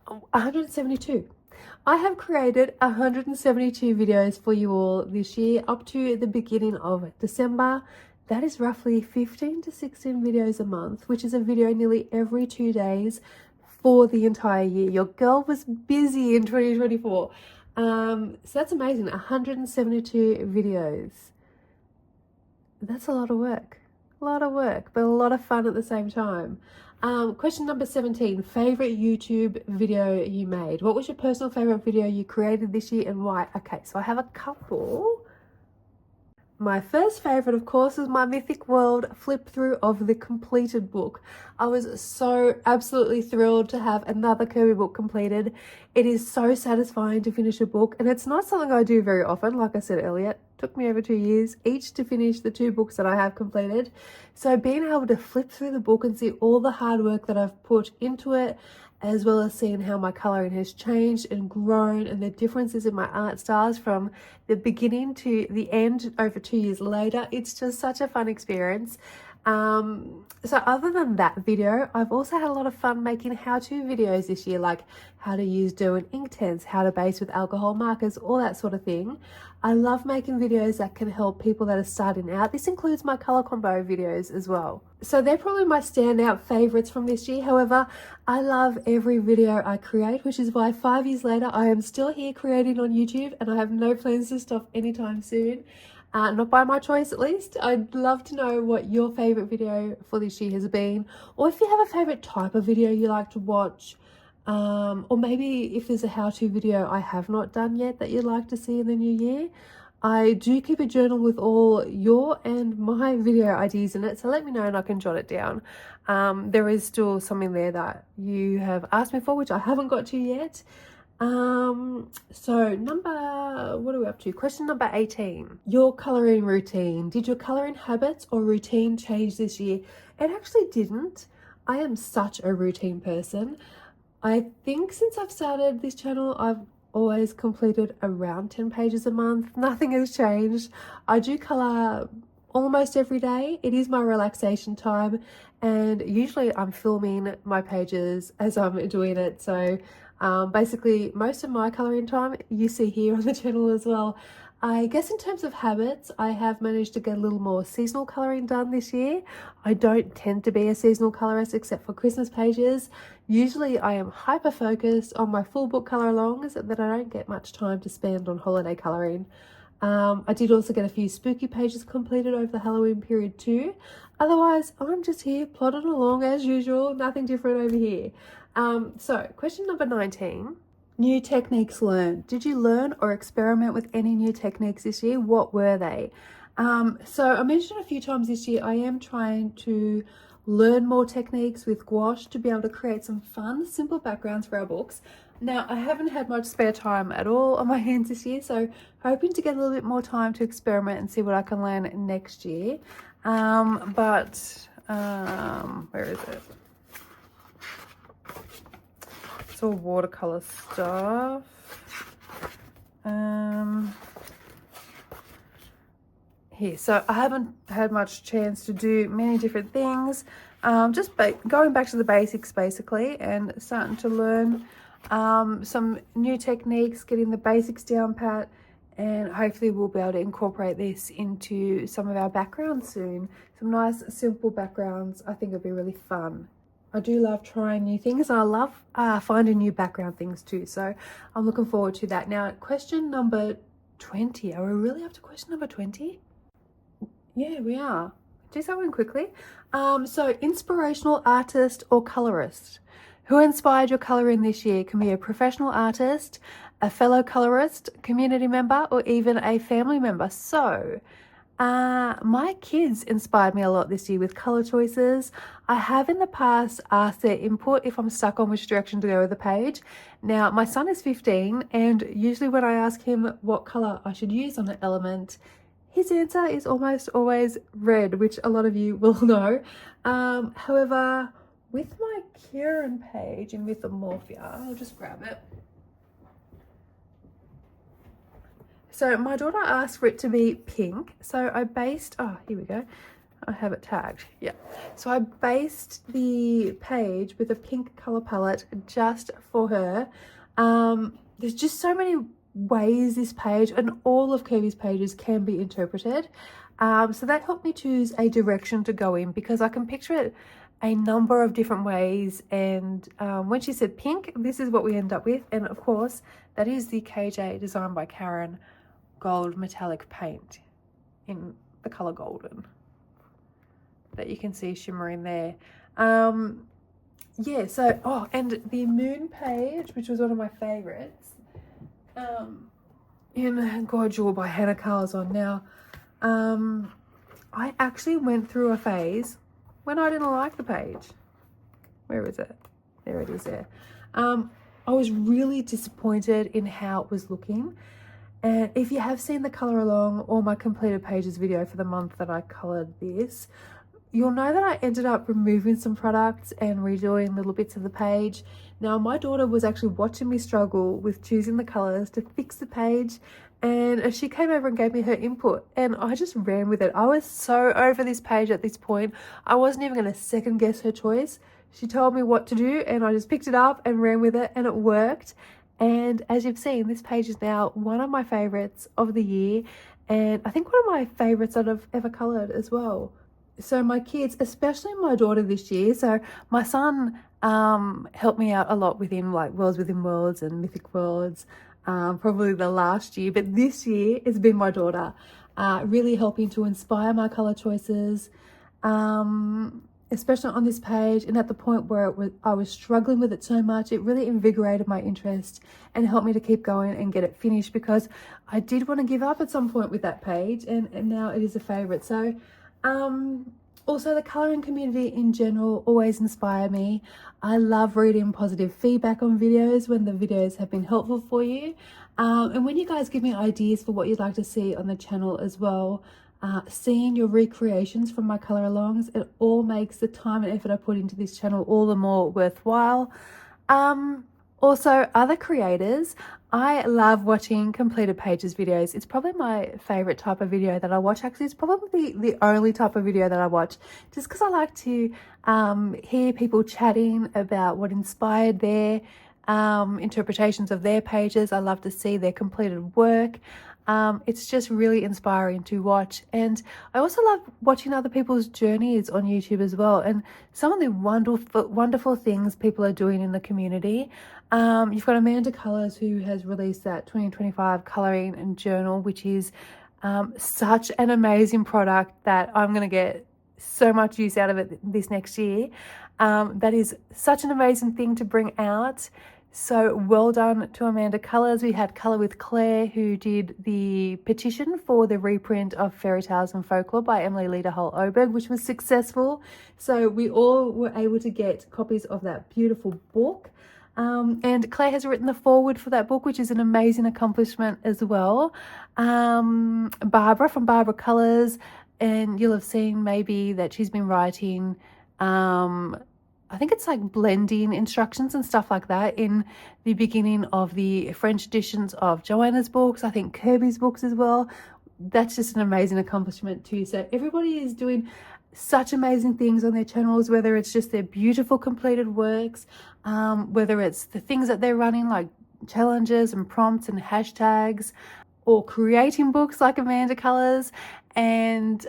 172. I have created 172 videos for you all this year up to the beginning of December. That is roughly 15 to 16 videos a month, which is a video nearly every 2 days for the entire year. Your girl was busy in 2024. So that's amazing. 172 videos. That's a lot of work. A lot of work, but a lot of fun at the same time. Question number 17, favorite YouTube video you made. What was your personal favorite video you created this year and why? Okay, so I have a couple. My first favorite, of course, is my Mythic World flip through of the completed book. I was so absolutely thrilled to have another Kirby book completed. It is so satisfying to finish a book, and it's not something I do very often. Like I said earlier, it took me over 2 years each to finish the 2 books that I have completed. So being able to flip through the book and see all the hard work that I've put into it, as well as seeing how my colouring has changed and grown and the differences in my art styles from the beginning to the end over 2 years later. It's just such a fun experience. So other than that video, I've also had a lot of fun making how-to videos this year, like how to use Derwent Inktense, how to base with alcohol markers, all that sort of thing. I love making videos that can help people that are starting out. This includes my colour combo videos as well. So they're probably my standout favourites from this year. However, I love every video I create, which is why 5 years later, I am still here creating on YouTube, and I have no plans to stop anytime soon. Not by my choice, at least. I'd love to know what your favourite video for this year has been, or if you have a favourite type of video you like to watch, or maybe if there's a how-to video I have not done yet that you'd like to see in the new year. I do keep a journal with all your and my video ideas in it, so let me know and I can jot it down. There is still something there that you have asked me for, which I haven't got to yet. So what are we up to? Question number 18. Your colouring routine. Did your colouring habits or routine change this year? It actually didn't. I am such a routine person. I think since I've started this channel, I've always completed around 10 pages a month. Nothing has changed. I do colour almost every day. It is my relaxation time, and usually I'm filming my pages as I'm doing it. So basically most of my colouring time you see here on the channel as well. I guess in terms of habits, I have managed to get a little more seasonal colouring done this year. I don't tend to be a seasonal colourist except for Christmas pages. Usually I am hyper focused on my full book colour alongs that I don't get much time to spend on holiday colouring. I did also get a few spooky pages completed over the Halloween period too. Otherwise, I'm just here plodding along as usual, nothing different over here. So question number 19. New techniques learned. Did you learn or experiment with any new techniques this year? What were they? So I mentioned a few times this year, I am trying to learn more techniques with gouache to be able to create some fun, simple backgrounds for our books. Now, I haven't had much spare time at all on my hands this year, so hoping to get a little bit more time to experiment and see what I can learn next year. Where is it? It's all watercolor stuff. Here, so I haven't had much chance to do many different things. Just going back to the basics basically, and starting to learn some new techniques, getting the basics down pat, and hopefully we'll be able to incorporate this into some of our backgrounds soon. Some nice simple backgrounds. I think it'll be really fun. I do love trying new things, and I love finding new background things too, so I'm looking forward to that. Now, question number 20. Are we really up to question number 20? Yeah, we are. Do something quickly. So inspirational artist or colorist. Who inspired your coloring this year? Can be a professional artist, a fellow colorist, community member, or even a family member. So my kids inspired me a lot this year with color choices. I have in the past asked their input if I'm stuck on which direction to go with the page. Now, my son is 15, and usually when I ask him what color I should use on an element, his answer is almost always red, which a lot of you will know. However, with my Kieran page in Mythomorphia, I'll just grab it. So my daughter asked for it to be pink. So I based, here we go. I have it tagged. Yeah. So I based the page with a pink color palette just for her. There's just so many ways this page and all of Kirby's pages can be interpreted. So that helped me choose a direction to go in, because I can picture it a number of different ways. And when she said pink, this is what we end up with. And of course, that is the KJ designed by Karen gold metallic paint in the color golden that you can see shimmering there. Yeah, so and the moon page, which was one of my favorites, in God Jewel by Hannah Carlzon. Now I actually went through a phase when I didn't like the page. Where is it? There it is there. I was really disappointed in how it was looking. And if you have seen the color along or my completed pages video for the month that I colored this, you'll know that I ended up removing some products and redoing little bits of the page. Now, my daughter was actually watching me struggle with choosing the colors to fix the page, and she came over and gave me her input, and I just ran with it. I was so over this page at this point. I wasn't even going to second guess her choice. She told me what to do, and I just picked it up and ran with it, and it worked. And as you've seen, this page is now one of my favorites of the year, and I think one of my favorites that I've ever colored as well. So my kids, especially my daughter this year, so my son helped me out a lot within like Worlds Within Worlds and Mythic Worlds, probably the last year, but this year it's been my daughter really helping to inspire my color choices. especially on this page, and at the point where I was struggling with it so much, it really invigorated my interest and helped me to keep going and get it finished, because I did want to give up at some point with that page, and now it is a favorite. So also, the colouring community in general always inspire me. I love reading positive feedback on videos when the videos have been helpful for you. And when you guys give me ideas for what you'd like to see on the channel as well, seeing your recreations from my colour alongs, it all makes the time and effort I put into this channel all the more worthwhile. Also, other creators, I love watching completed pages videos. It's probably my favorite type of video that I watch. Actually, it's probably the only type of video that I watch, just because I like to hear people chatting about what inspired their interpretations of their pages. I love to see their completed work. It's just really inspiring to watch, and I also love watching other people's journeys on YouTube as well, and some of the wonderful things people are doing in the community. You've got Amanda Colours, who has released that 2025 colouring and journal, which is such an amazing product that I'm going to get so much use out of it this next year. That is such an amazing thing to bring out. So well done to Amanda Colours. We had Colour with Claire, who did the petition for the reprint of Fairy Tales and Folklore by Emily Lederhull Oberg, which was successful. So we all were able to get copies of that beautiful book. And Claire has written the foreword for that book, which is an amazing accomplishment as well. Barbara from Barbara Colours, and you'll have seen maybe that she's been writing I think it's like blending instructions and stuff like that in the beginning of the French editions of Joanna's books. I think Kirby's books as well. That's just an amazing accomplishment too. So everybody is doing such amazing things on their channels, whether it's just their beautiful completed works, whether it's the things that they're running like challenges and prompts and hashtags, or creating books like Amanda Colours, and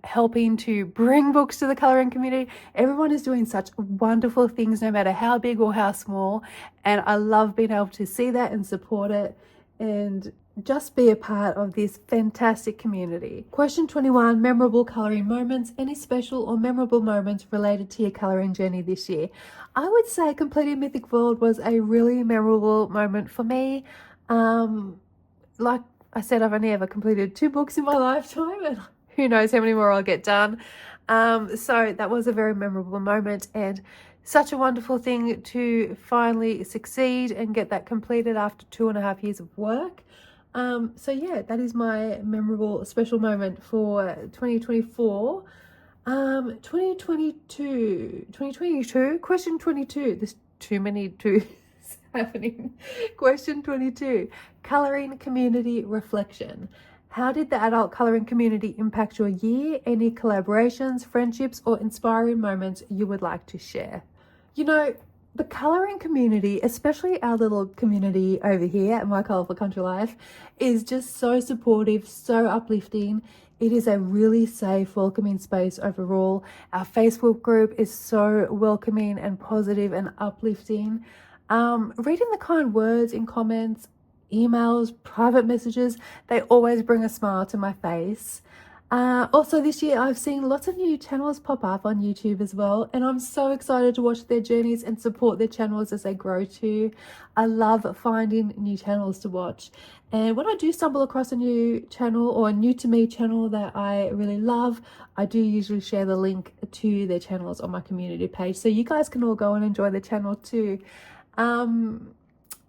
helping to bring books to the colouring community. Everyone is doing such wonderful things, no matter how big or how small, and I love being able to see that and support it and just be a part of this fantastic community. Question 21, memorable colouring moments. Any special or memorable moments related to your colouring journey this year? I would say completing Mythic World was a really memorable moment for me. Like I said, I've only ever completed 2 books in my lifetime, and who knows how many more I'll get done. So that was a very memorable moment, and such a wonderful thing to finally succeed and get that completed after 2.5 years of work. So yeah, that is my memorable special moment for 2024. 2022, question 22. There's too many twos happening. Question 22, colouring community reflection. How did the adult colouring community impact your year? Any collaborations, friendships, or inspiring moments you would like to share? You know, the colouring community, especially our little community over here at My Colourful Country Life, is just so supportive, so uplifting. It is a really safe, welcoming space overall. Our Facebook group is so welcoming and positive and uplifting. Reading the kind words in comments, emails, private messages, they always bring a smile to my face. Also this year I've seen lots of new channels pop up on YouTube as well, and I'm so excited to watch their journeys and support their channels as they grow too. I love finding new channels to watch, and when I do stumble across a new channel or a new to me channel that I really love, I do usually share the link to their channels on my community page, so you guys can all go and enjoy the channel too.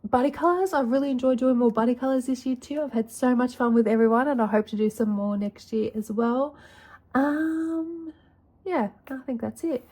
Buddy colours, I've really enjoyed doing more buddy colours this year too. I've had so much fun with everyone, and I hope to do some more next year as well. Yeah, I think that's it.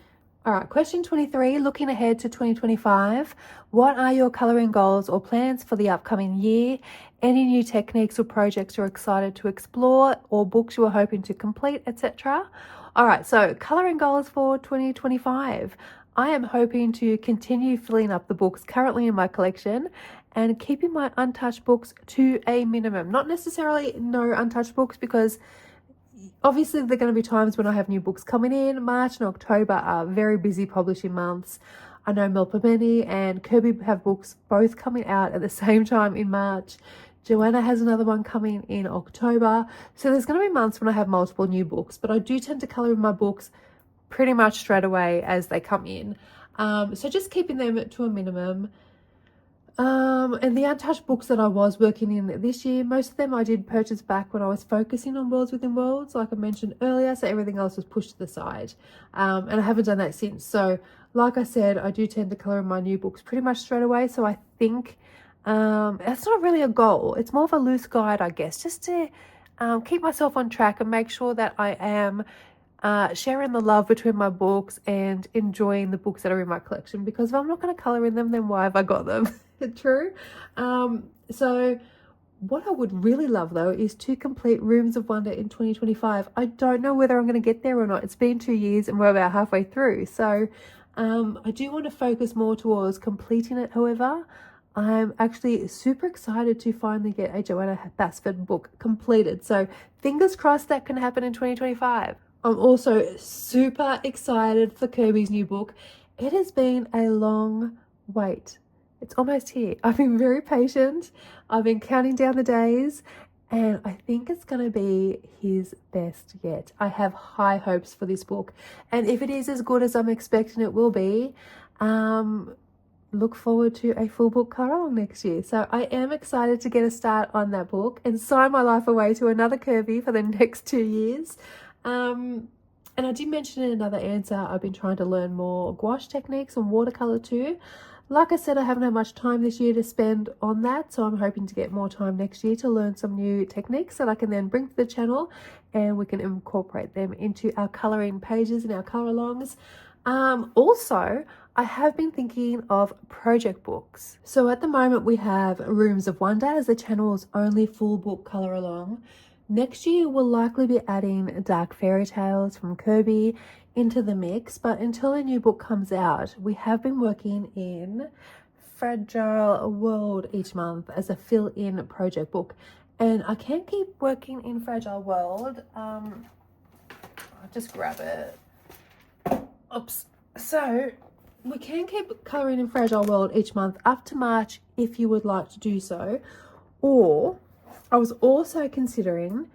All right, question 23, looking ahead to 2025, what are your colouring goals or plans for the upcoming year? Any new techniques or projects you're excited to explore, or books you are hoping to complete, etc.? All right, so colouring goals for 2025. I am hoping to continue filling up the books currently in my collection and keeping my untouched books to a minimum. Not necessarily no untouched books, because obviously there are going to be times when I have new books coming in. March and October are very busy publishing months. I know Melpomene and Kirby have books both coming out at the same time in March. Joanna has another one coming in October. So there's going to be months when I have multiple new books, but I do tend to colour in my books pretty much straight away as they come in. So just keeping them to a minimum. And the untouched books that I was working in this year, most of them I did purchase back when I was focusing on Worlds Within Worlds, like I mentioned earlier, so everything else was pushed to the side. And I haven't done that since. So like I said, I do tend to colour in my new books pretty much straight away. So I think that's not really a goal. It's more of a loose guide, I guess, just to keep myself on track and make sure that I am sharing the love between my books and enjoying the books that are in my collection, because if I'm not going to colour in them, then why have I got them? True. So what I would really love though is to complete Rooms of Wonder in 2025. I don't know whether I'm going to get there or not. It's been 2 years and we're about halfway through. So I do want to focus more towards completing it. However, I'm actually super excited to finally get a Joanna Basford book completed. So fingers crossed that can happen in 2025. I'm also super excited for Kirby's new book. It has been a long wait. It's almost here. I've been very patient. I've been counting down the days, and I think it's going to be his best yet. I have high hopes for this book, and if it is as good as I'm expecting it will be, look forward to a full book colour along next year. So I am excited to get a start on that book and sign my life away to another Kirby for the next 2 years. And I did mention in another answer, I've been trying to learn more gouache techniques and watercolour too. Like I said, I haven't had much time this year to spend on that, so I'm hoping to get more time next year to learn some new techniques that I can then bring to the channel and we can incorporate them into our colouring pages and our colour alongs. Also, I have been thinking of project books. So at the moment we have Rooms of Wonder as the channel's only full book colour along. Next year we'll likely be adding Dark Fairy Tales from Kirby into the mix, but until a new book comes out, we have been working in Fragile World each month as a fill-in project book, and I can't keep working in Fragile World. I'll just grab it. Oops. So we can keep colouring in Fragile World each month up to March if you would like to do so, or I was also considering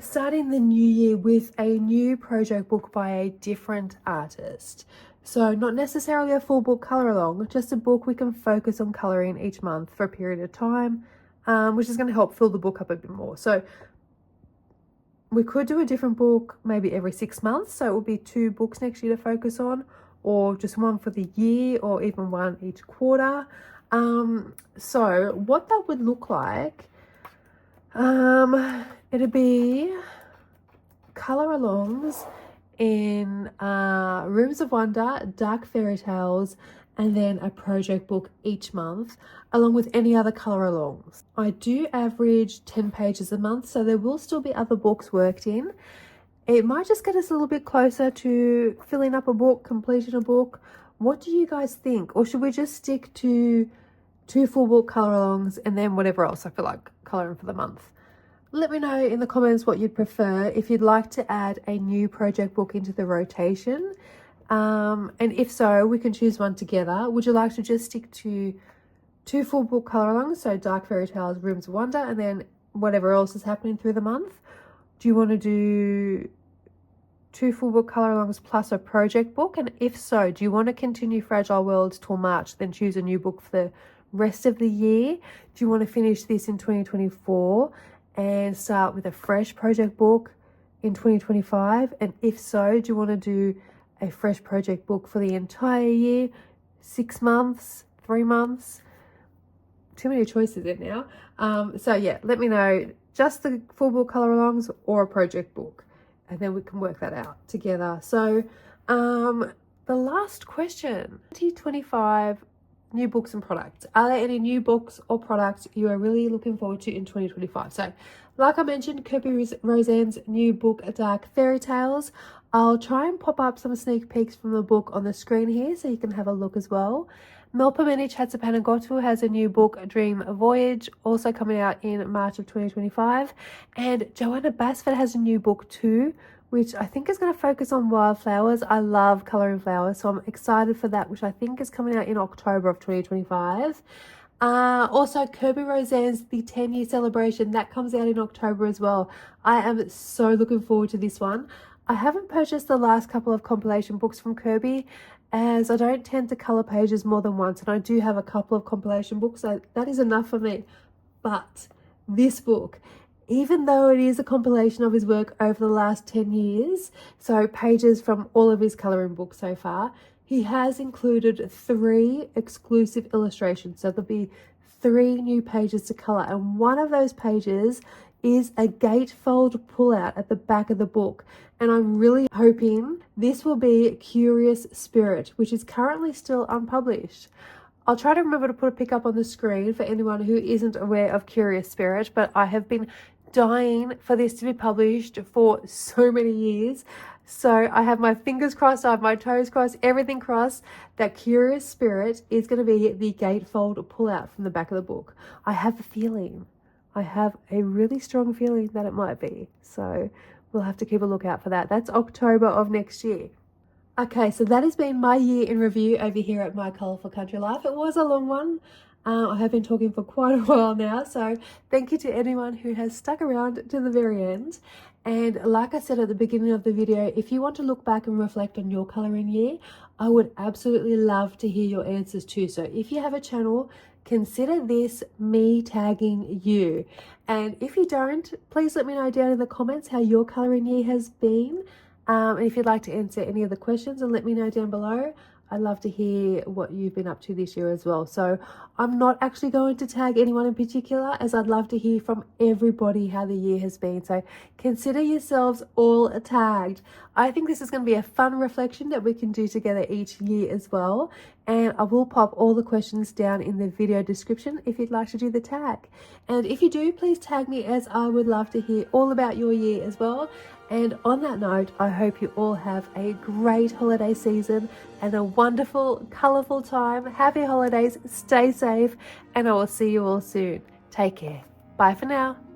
starting the new year with a new project book by a different artist. So not necessarily a full book colour along, just a book we can focus on colouring each month for a period of time, which is going to help fill the book up a bit more. So we could do a different book maybe every 6 months. So it will be 2 books next year to focus on, or just one for the year, or even one each quarter. So what that would look like, it'd be colour alongs in Rooms of Wonder, Dark Fairy Tales, and then a project book each month, along with any other colour alongs. I do average 10 pages a month, so there will still be other books worked in. It might just get us a little bit closer to filling up a book, completing a book. What do you guys think? Or should we just stick to 2 full book colour alongs and then whatever else I feel like colouring for the month? Let me know in the comments what you'd prefer, if you'd like to add a new project book into the rotation. And if so, we can choose one together. Would you like to just stick to 2 full book colour alongs, so Dark Fairy Tales, Rooms of Wonder, and then whatever else is happening through the month? Do you want to do 2 full book colour alongs plus a project book? And if so, do you want to continue Fragile Worlds till March, then choose a new book for the rest of the year? Do you want to finish this in 2024 and start with a fresh project book in 2025? And if so, do you want to do a fresh project book for the entire year, 6 months, 3 months? Too many choices in now. So yeah, let me know, just the full book colour alongs or a project book, and then we can work that out together. So the last question, 2025 new books and products. Are there any new books or products you are really looking forward to in 2025? So like I mentioned, Kirby Roseanne's new book, Dark Fairy Tales. I'll try and pop up some sneak peeks from the book on the screen here so you can have a look as well. Melpomene Chatsapanagottu has a new book, Dream Voyage, also coming out in March of 2025. And Joanna Basford has a new book too, which I think is going to focus on wildflowers. I love colouring flowers, so I'm excited for that, which I think is coming out in October of 2025. Also, Kirby Roseanne's The 10-Year Celebration, that comes out in October as well. I am so looking forward to this one. I haven't purchased the last couple of compilation books from Kirby, as I don't tend to colour pages more than once, and I do have a couple of compilation books, so that is enough for me. But this book, even though it is a compilation of his work over the last 10 years, so pages from all of his colouring books so far, he has included 3 exclusive illustrations. So there'll be 3 new pages to colour, and one of those pages is a gatefold pullout at the back of the book. And I'm really hoping this will be Curious Spirit, which is currently still unpublished. I'll try to remember to put a pic up on the screen for anyone who isn't aware of Curious Spirit, but I have been dying for this to be published for so many years. So I have my fingers crossed, I have my toes crossed, everything crossed that Curious Spirit is going to be the gatefold pullout from the back of the book. I have a feeling. I have a really strong feeling that it might be. So we'll have to keep a lookout for that. That's October of next year. Okay, so that has been my year in review over here at My Colourful Country Life. It was a long one. I have been talking for quite a while now, so thank you to anyone who has stuck around to the very end. And like I said at the beginning of the video, if you want to look back and reflect on your colouring year, I would absolutely love to hear your answers too. So if you have a channel, consider this me tagging you. And if you don't, please let me know down in the comments how your colouring year has been. And if you'd like to answer any of the questions, and let me know down below. I'd love to hear what you've been up to this year as well. So I'm not actually going to tag anyone in particular, as I'd love to hear from everybody how the year has been. So consider yourselves all tagged. I think this is going to be a fun reflection that we can do together each year as well. And I will pop all the questions down in the video description if you'd like to do the tag. And if you do, please tag me, as I would love to hear all about your year as well. And on that note, I hope you all have a great holiday season and a wonderful, colourful time. Happy holidays, stay safe, and I will see you all soon. Take care. Bye for now.